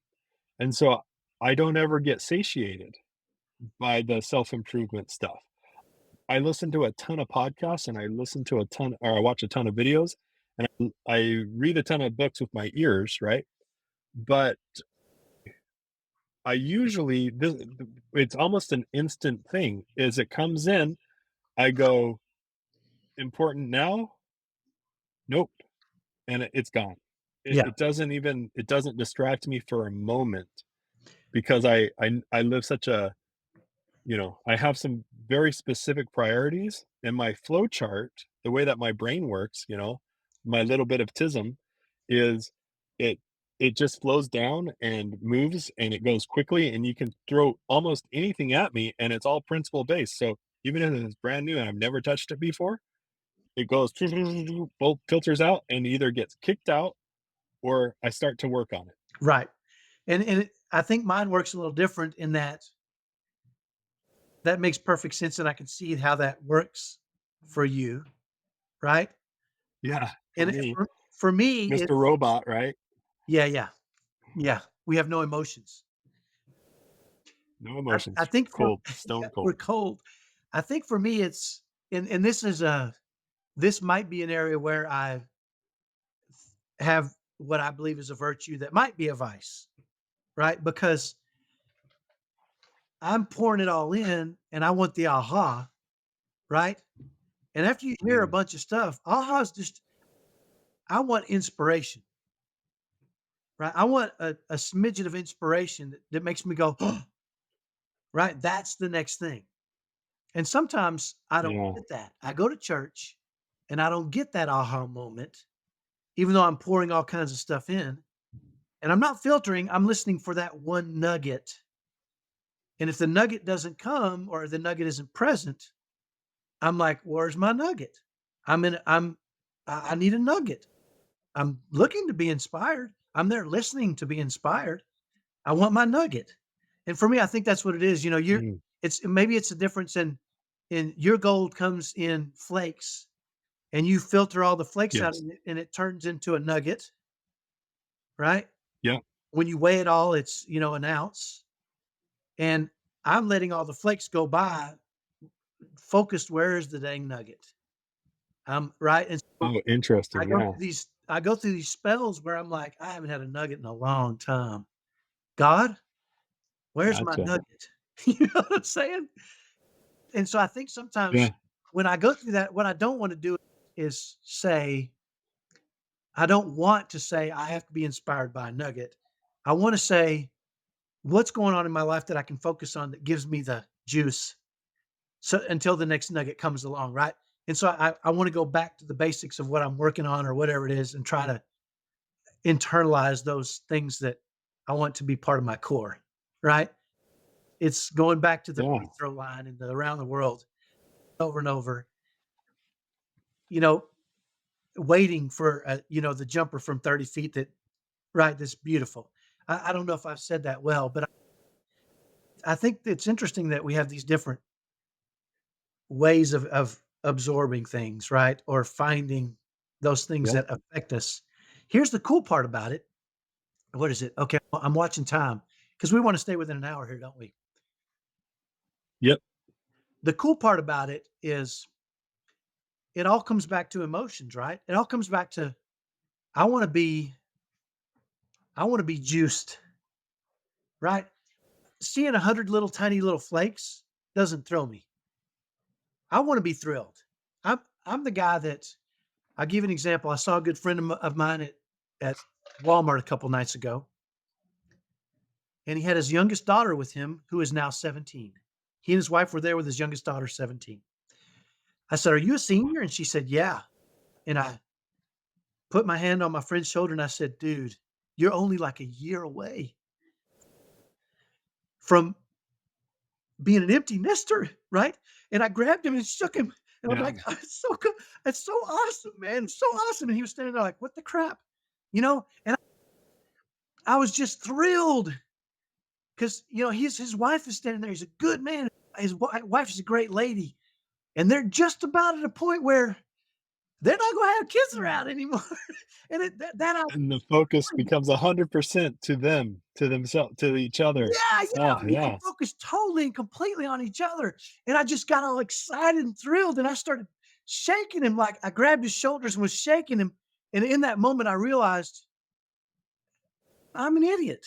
and so I don't ever get satiated by the self-improvement stuff. I listen to a ton of podcasts and I listen to a ton or I watch a ton of videos and I read a ton of books with my ears, right? But I usually it's almost an instant thing. As it comes in, I go, "Important now? Nope," and it's gone. yeah, It doesn't distract me for a moment because I live such a I have some very specific priorities, and my flow chart, the way that my brain works, my little bit of tism is it it just flows down and moves and it goes quickly and you can throw almost anything at me and it's all principle based. So even if it's brand new and I've never touched it before, it goes both filters out and either gets kicked out or I start to work on it. right. I think mine works a little different in that that makes perfect sense, and I can see how that works for you, right? Yeah, for And me, for me, Mr. it's Robot, right? yeah, yeah, yeah. We have no emotions. No I emotions, think for cold, yeah, stone we're cold. cold. I think for me, it's and this is a this might be an area where I have what I believe is a virtue that might be a vice, right? Because I'm pouring it all in and I want the aha, right? And after you hear a Mm, bunch of stuff, aha is just, I want inspiration, right? I want a smidgen of inspiration that makes me go, right? That's the next thing. And sometimes I don't yeah, get that. I go to church and I don't get that aha moment, even though I'm pouring all kinds of stuff in and I'm not filtering, I'm listening for that one nugget. And if the nugget doesn't come or the nugget isn't present, I'm like, where's my nugget? I need a nugget. I'm looking to be inspired. I'm there listening to be inspired. I want my nugget. And for me, I think that's what it is. mm, It's maybe it's a difference in your gold comes in flakes and you filter all the flakes out yes, and it turns into a nugget, right? yeah, When you weigh it all, it's, an ounce. And I'm letting all the flakes go by, focused, where is the dang nugget? Right. And so oh, interesting, yeah, I go through these spells where I'm like, I haven't had a nugget in a long time. God, where's my gotcha, nugget? You know what I'm saying? And so I think sometimes yeah, when I go through that, what I don't want to do is say, I don't want to say I have to be inspired by a nugget. I want to say, what's going on in my life that I can focus on that gives me the juice so until the next nugget comes along, right? And so I want to go back to the basics of what I'm working on or whatever it is and try to internalize those things that I want to be part of my core, right? It's going back to the yeah, free throw line and the around the world over and over, you know, waiting for, the jumper from 30 feet that, right, that's beautiful. I don't know if I've said that well, but I think it's interesting that we have these different ways of absorbing things, right? Or finding those things yep, that affect us. Here's the cool part about it. What is it? Okay, I'm watching time because we want to stay within an hour here, don't we? yep, The cool part about it is it all comes back to emotions, right? It all comes back to I want to be I want to be juiced, right? Seeing 100 little tiny little flakes doesn't thrill me. I want to be thrilled. I'm the guy that I'll give you an example. I saw a good friend of mine at Walmart a couple nights ago, and he had his youngest daughter with him, who is now 17. He and his wife were there with his youngest daughter, 17. I said, "Are you a senior?" And she said, "Yeah." And I put my hand on my friend's shoulder and I said, "Dude, you're only like a year away from being an empty nester, right?" And I grabbed him and shook him. And I'm yeah, like, "Oh, it's so good. It's so awesome, man. It's so awesome." And he was standing there like, "What the crap?" And I was just thrilled because his wife is standing there. He's a good man. His wife is a great lady, and they're just about at a point where they're not going to have kids around anymore. And that I And the focus becomes 100% to them, to themselves, to each other. yeah, Oh, people yeah. focus totally and completely on each other. And I just got all excited and thrilled, and I started shaking him. Like, I grabbed his shoulders and was shaking him. And in that moment, I realized I'm an idiot.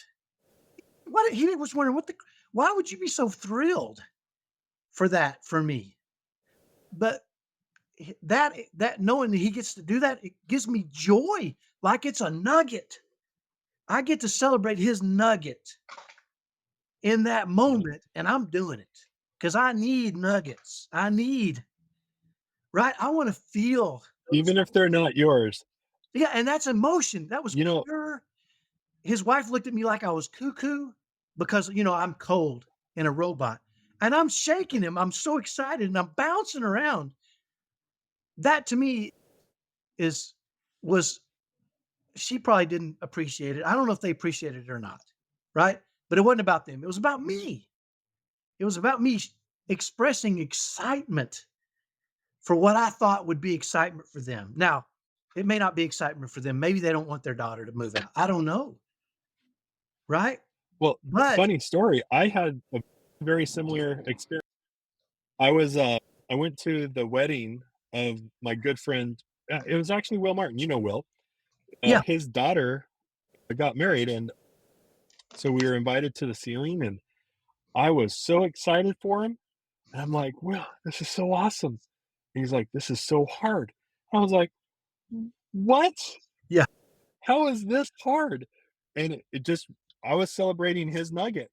What he was wondering, why would you be so thrilled for that for me? But that knowing that he gets to do that, it gives me joy, like it's a nugget. I get to celebrate his nugget in that Yeah. moment, and I'm doing it because I need nuggets. Right? I want to feel those. Even if they're not yours, Yeah, and that's emotion. That was you know, pure. His wife looked at me like I was cuckoo because I'm cold and a robot. And I'm shaking him. I'm so excited and I'm bouncing around. That to me is was she probably didn't appreciate it. I don't know if they appreciated it or not. Right? But it wasn't about them. It was about me. It was about me expressing excitement for what I thought would be excitement for them. Now, it may not be excitement for them. Maybe they don't want their daughter to move out. I don't know. Right? well, But funny story, I had a very similar experience. I was, I went to the wedding of my good friend, it was actually Will Martin, you know Will. yeah, His daughter got married, and so we were invited to the ceiling, and I was so excited for him, and I'm like, "Wow, this is so awesome." And he's like, "This is so hard." I was like, "What? yeah, How is this hard?" And it just I was celebrating his nugget,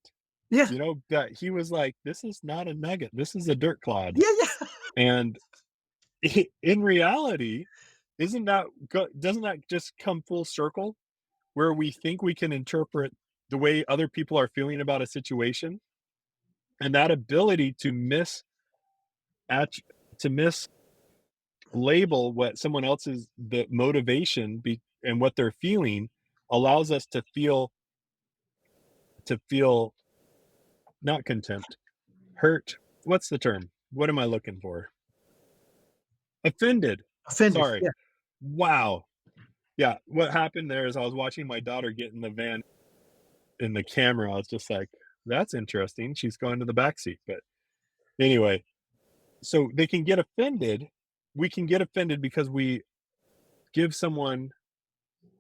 yeah, that he was like, "This is not a nugget, this is a dirt clod." yeah, yeah. And in reality, isn't that doesn't that just come full circle where we think we can interpret the way other people are feeling about a situation, and that ability to at to mislabel what someone else's the motivation and what they're feeling allows us to feel not contempt, hurt. What's the term? What am I looking for? Offended. Offended. Sorry. Yeah, Wow. Yeah, what happened there is I was watching my daughter get in the van in the camera. I was just like, "That's interesting. She's going to the back seat." But anyway, so they can get offended. We can get offended because we give someone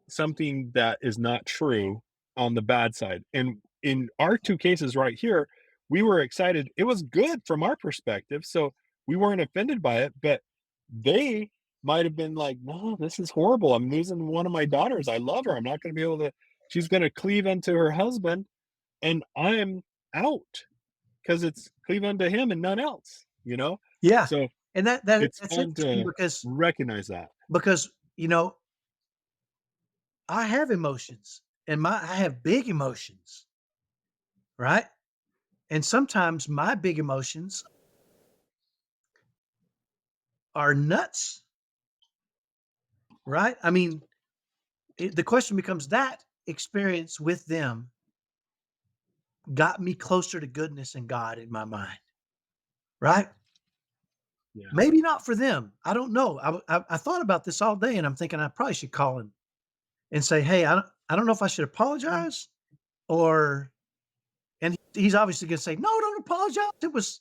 something that is not true on the bad side. And in our 2 cases right here, we were excited. It was good from our perspective, so we weren't offended by it, but they might have been like, "No, this is horrible. I'm losing one of my daughters. I love her. I'm not gonna be able to she's gonna cleave unto her husband, and I'm out because it's cleave unto him and none else," you know? yeah. So, And it's that's fun interesting to because recognize that. because you know I have emotions, and I have big emotions, right? And sometimes my big emotions are nuts, right? I mean, the question becomes that experience with them got me closer to goodness and God in my mind, right? Yeah. Maybe not for them. I don't know. I thought about this all day, and I'm thinking I probably should call him and say, "Hey, I don't know if I should apologize or." And he's obviously going to say, "No, don't apologize.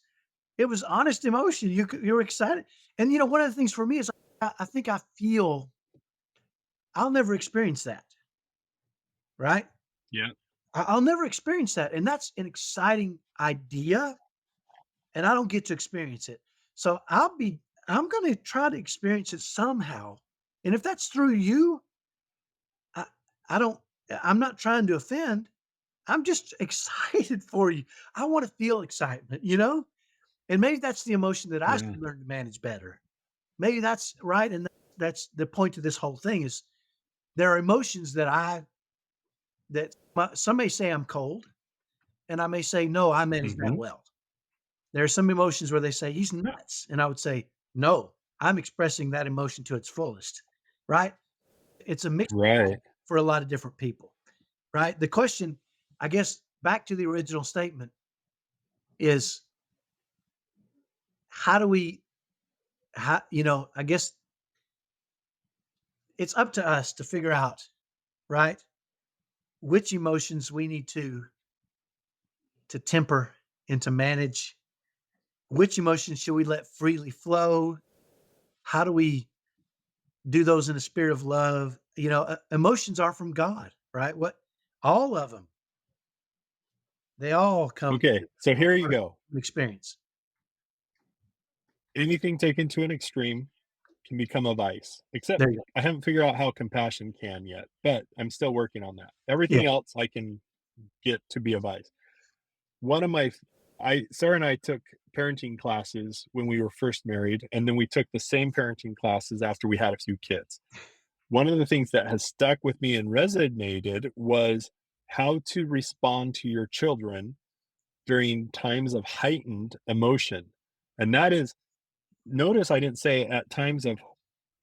It was honest emotion. You were excited." And one of the things for me is I think I feel I'll never experience that, right? Yeah. I'll never experience that, and that's an exciting idea, and I don't get to experience it. So I'm going to try to experience it somehow, and if that's through you, I I don't I'm not trying to offend. I'm just excited for you. I want to feel excitement. And maybe that's the emotion that I Yeah. should learn to manage better. Maybe that's right, and that's the point of this whole thing is there are emotions that some may say I'm cold, and I may say, "No, I manage that Mhm. well." There are some emotions where they say, "He's nuts," and I would say, "No, I'm expressing that emotion to its fullest." Right? It's a mixed bag Right. for a lot of different people, right? The question, I guess, back to the original statement is how do we, how, I guess it's up to us to figure out, right, which emotions we need to temper and to manage. Which emotions should we let freely flow? How do we do those in a spirit of love? Emotions are from God, right? What all of them, they all come Okay, so here you go. from experience. Anything taken to an extreme can become a vice, except There you go. I haven't figured out how compassion can yet, but I'm still working on that. Yeah, Everything else I can get to be a vice. One of my I Sarah and I took parenting classes when we were first married, and then we took the same parenting classes after we had a few kids. One of the things that has stuck with me and resonated was how to respond to your children during times of heightened emotion. And that is, notice I didn't say at times of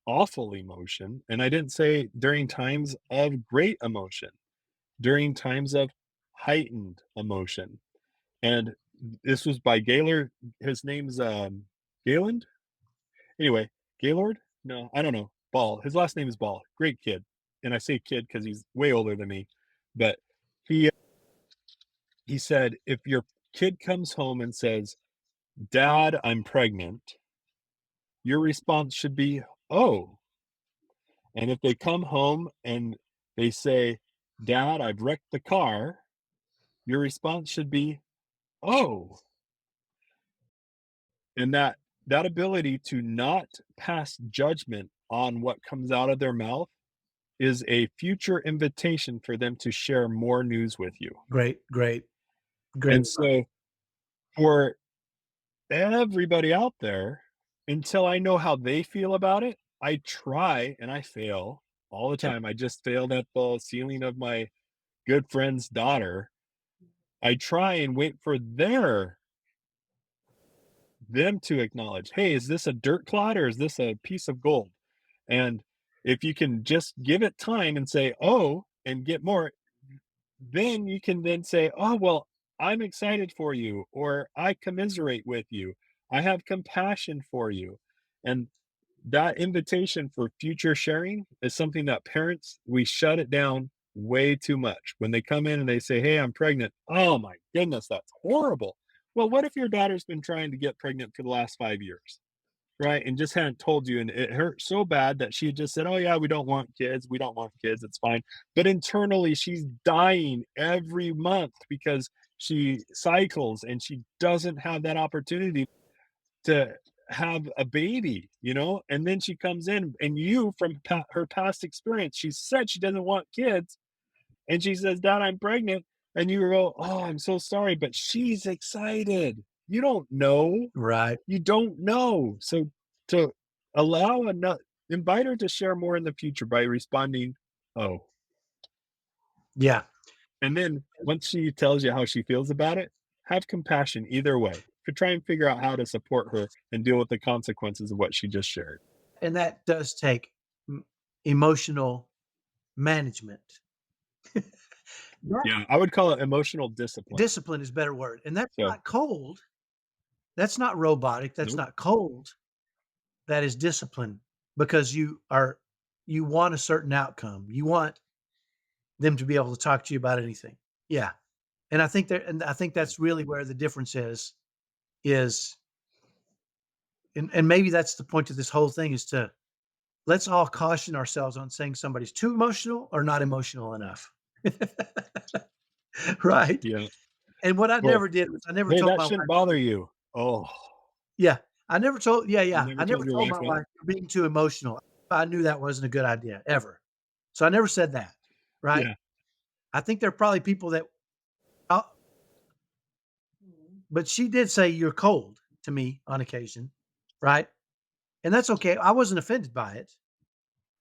awful emotion, and I didn't say during times of great emotion, during times of heightened emotion. And this was by Gaylor. His name's Gayland. Anyway, Gaylord? No, I don't know. Ball. His last name is Ball. Great kid. And I say kid because he's way older than me. But he he said if your kid comes home and says, "Dad, I'm pregnant," your response should be, "Oh." And if they come home and they say, "Dad, I've wrecked the car," your response should be, "Oh." And that ability to not pass judgment on what comes out of their mouth is a future invitation for them to share more news with you. great, great, great. And so for everybody out there, until I know how they feel about it, I try and I fail all the Yeah, time. I just failed at the ceiling of my good friend's daughter. I try and wait for them to acknowledge, "Hey, is this a dirt clod or is this a piece of gold?" And if you can just give it time and say, "Oh," and get more, then you can then say, "Oh, well, I'm excited for you," or "I commiserate with you. I have compassion for you." And that invitation for future sharing is something that parents, we shut it down way too much. When they come in and they say, "Hey, I'm pregnant." "Oh my goodness, that's horrible." Well, what if your daughter's been trying to get pregnant for the last 5 years? Right, and just hadn't told you, and it hurt so bad that she just said, "Oh, yeah, we don't want kids, we don't want kids, it's fine." But internally, she's dying every month because she cycles and she doesn't have that opportunity to have a baby, you know? And then she comes in, and you, from her past experience, she said she doesn't want kids, and she says, "Dad, I'm pregnant." And you go, "Oh, I'm so sorry," but she's excited. You don't know. right. You don't know. So to allow ano invite her to share more in the future by responding, "Oh." Yeah. And then once she tells you how she feels about it, have compassion either way. To try and figure out how to support her and deal with the consequences of what she just shared. And that does take emotional management. That Yeah, I would call it emotional discipline. discipline is a better word. And that's So, not cold. That's not robotic. That's nope. not cold. That is discipline because you want a certain outcome. You want them to be able to talk to you about anything. Yeah. And I think that's really where the difference is and maybe that's the point of this whole thing is to let's all caution ourselves on saying somebody's too emotional or not emotional enough. Right? Yeah. And what I Or, never did was I never "Hey, told that my shouldn't wife bother you." Oh, yeah, I never told yeah, you yeah, never I never told your told wife my that? wife, "You're being too emotional." I knew that wasn't a good idea ever. So I never said that, right? Yeah. I think there are probably people that uh, but she did say, "You're cold," to me on occasion, right? And that's okay. I wasn't offended by it.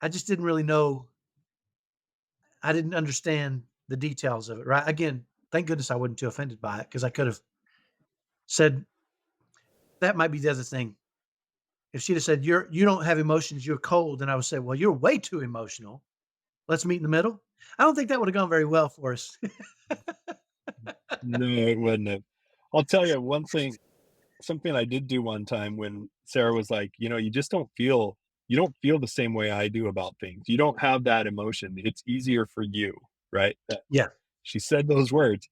I just didn't really know I didn't understand the details of it, right? Again, thank goodness I wasn't too offended by it because I could have said that might be the other thing. If she'd have said, you don't have emotions, you're cold," and I would say, "Well, you're way too emotional. Let's meet in the middle." I don't think that would have gone very well for us. No, it wouldn't have. I'll tell you one thing, something I did do one time when Sarah was like, "You just don't feel the same way I do about things. You don't have that emotion. It's easier for you," right? Yeah. She said those words.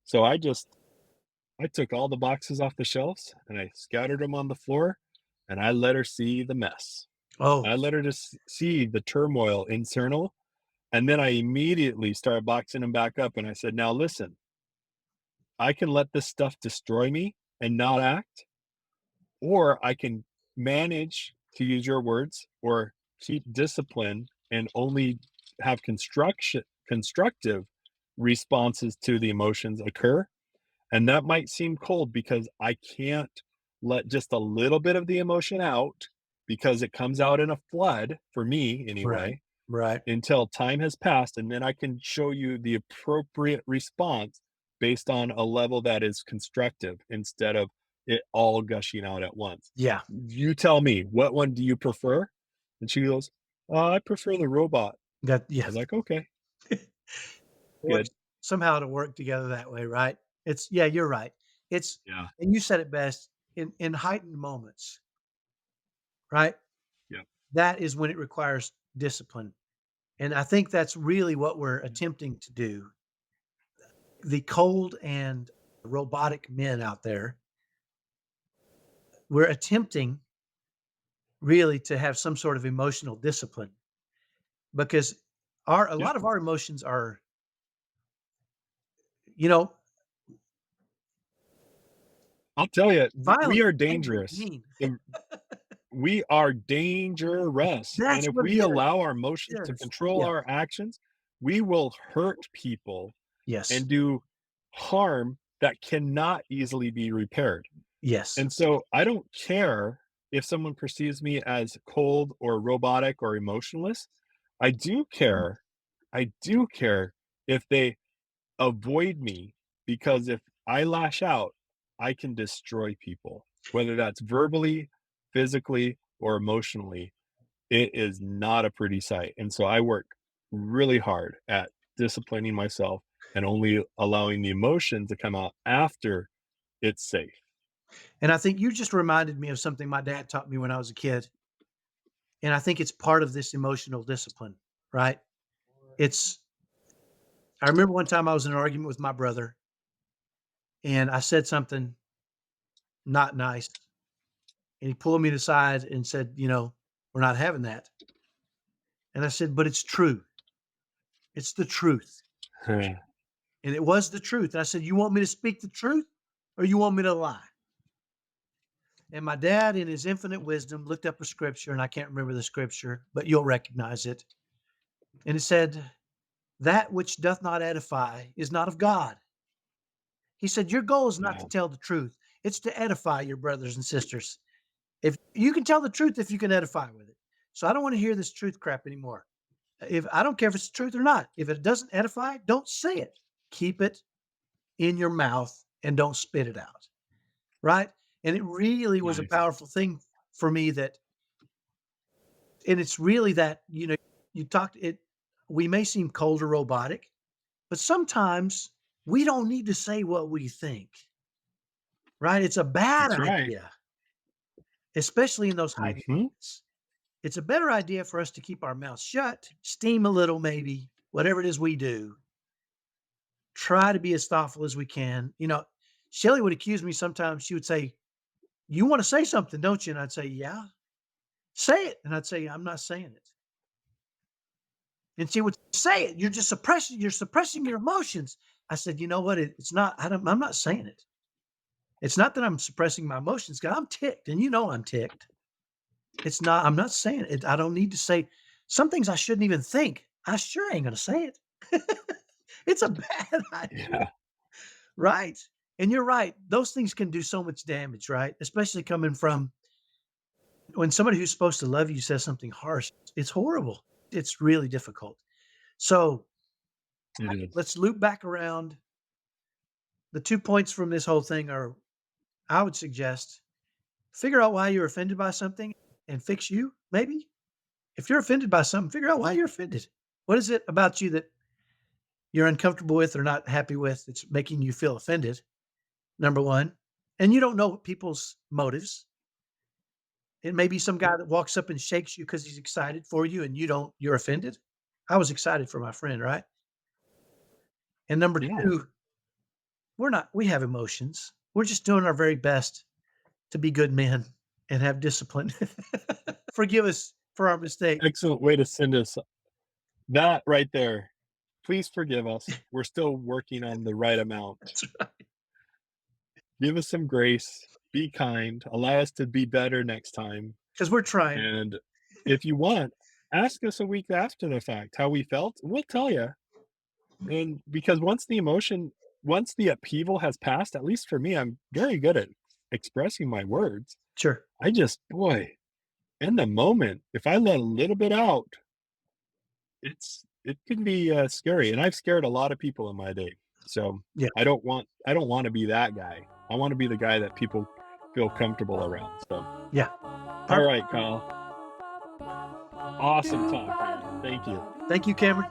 So I took all the boxes off the shelves and I scattered them on the floor and I let her see the mess. Oh, I let her just see the turmoil internal. And then I immediately started boxing them back up and I said, "Now listen, I can let this stuff destroy me and not act, or I can manage, to use your words, or keep discipline and only have constructive responses to the emotions occur." And that might seem cold because I can't let just a little bit of the emotion out because it comes out in a flood, for me right. anyway, Right. until time has passed, and then I can show you the appropriate response based on a level that is constructive instead of it all gushing out at once. Yeah. You tell me, what one do you prefer? And she goes, I prefer the robot. I Yeah. was like, okay, Works good. somehow to work together that way, right? Yeah, you're right. It's Yeah. and you said it best, in heightened moments, right? Yeah. That is when it requires discipline. And I think that's really what we're attempting to do. The cold and robotic men out there, we're attempting really to have some sort of emotional discipline because a Yeah. lot of our emotions are, you know, I'll tell you, we violent, are angry, dangerous. mean. And we are dangerous. And That's if what we it is. allow our emotions to Yes. control Yeah. our actions, we will hurt people Yes. and do harm that cannot easily be repaired. Yes. And so I don't care if someone perceives me as cold or robotic or emotionless. I do care. I do care if they avoid me, because if I lash out, I can destroy people, whether that's verbally, physically, or emotionally. It is not a pretty sight. And so I work really hard at disciplining myself and only allowing the emotion to come out after it's safe. And I think you just reminded me of something my dad taught me when I was a kid, and I think it's part of this emotional discipline, right? It's I remember one time I was in an argument with my brother, and I said something not nice, and he pulled me aside and said, "We're not having that." And I said, "But it's true. It's the truth." And it was the truth. And I said, "You want me to speak the truth or you want me to lie?" And my dad, in his infinite wisdom, looked up a scripture, and I can't remember the scripture, but you'll recognize it. And it said, "That which doth not edify is not of God." He said, "Your goal is not to Yeah, tell the truth, it's to edify your brothers and sisters. If you can tell the truth, if you can edify with it. So I don't want to hear this truth crap anymore. If I don't care if it's the truth or not, if it doesn't edify, don't say it. Keep it in your mouth and don't spit it out." Right. And it really was a nice. powerful thing for me and it's really that, you talked it, we may seem cold or robotic, but sometimes we don't need to say what we think, right? It's a bad That's right. idea, especially in those heightened Mhm. moments. It's a better idea for us to keep our mouths shut, steam a little, maybe, whatever it is we do, try to be as thoughtful as we can. Shelly would accuse me sometimes. She would say, "You want to say something, don't you?" And I'd say, "Yeah, say it." And I'd say, "I'm not saying it." And she would say it. You're suppressing your emotions. I said, "You know what? It's not, I'm not saying it. It's not that I'm suppressing my emotions, 'cause I'm ticked. And I'm ticked. It's not, I'm not saying it. I don't need to say some things I shouldn't even think. I sure ain't going to say it." It's a bad idea. Yeah. Right. And you're right. Those things can do so much damage, right? Especially coming from when somebody who's supposed to love you says something harsh. It's horrible. It's really difficult. So It is. let's loop back around. The 2 points from this whole thing are, I would suggest, figure out why you're offended by something and fix you, maybe. If you're offended by something, figure out why you're offended. What is it about you that you're uncomfortable with or not happy with that's making you feel offended? Number 1. And you don't know people's motives. It may be some guy that walks up and shakes you because he's excited for you and you're offended. I was excited for my friend, right? And number Yeah. 2, we have emotions. We're just doing our very best to be good men and have discipline. Forgive us for our mistakes. Excellent way to send us that right there. Please forgive us. We're still working on the right amount. That's right. Give us some grace. Be kind. Allow us to be better next time. 'Cause we're trying. And if you want, ask us a week after the fact how we felt. We'll tell you. And because once the upheaval has passed, at least for me, I'm very good at expressing my words. Sure. Boy, in the moment, if I let a little bit out, it can be scary. And I've scared a lot of people in my day. So Yeah. I don't want to be that guy. I want to be the guy that people feel comfortable around. So, Yeah. all Perfect. right, Kyle. Awesome talk, man. Thank you. Thank you, Cameron.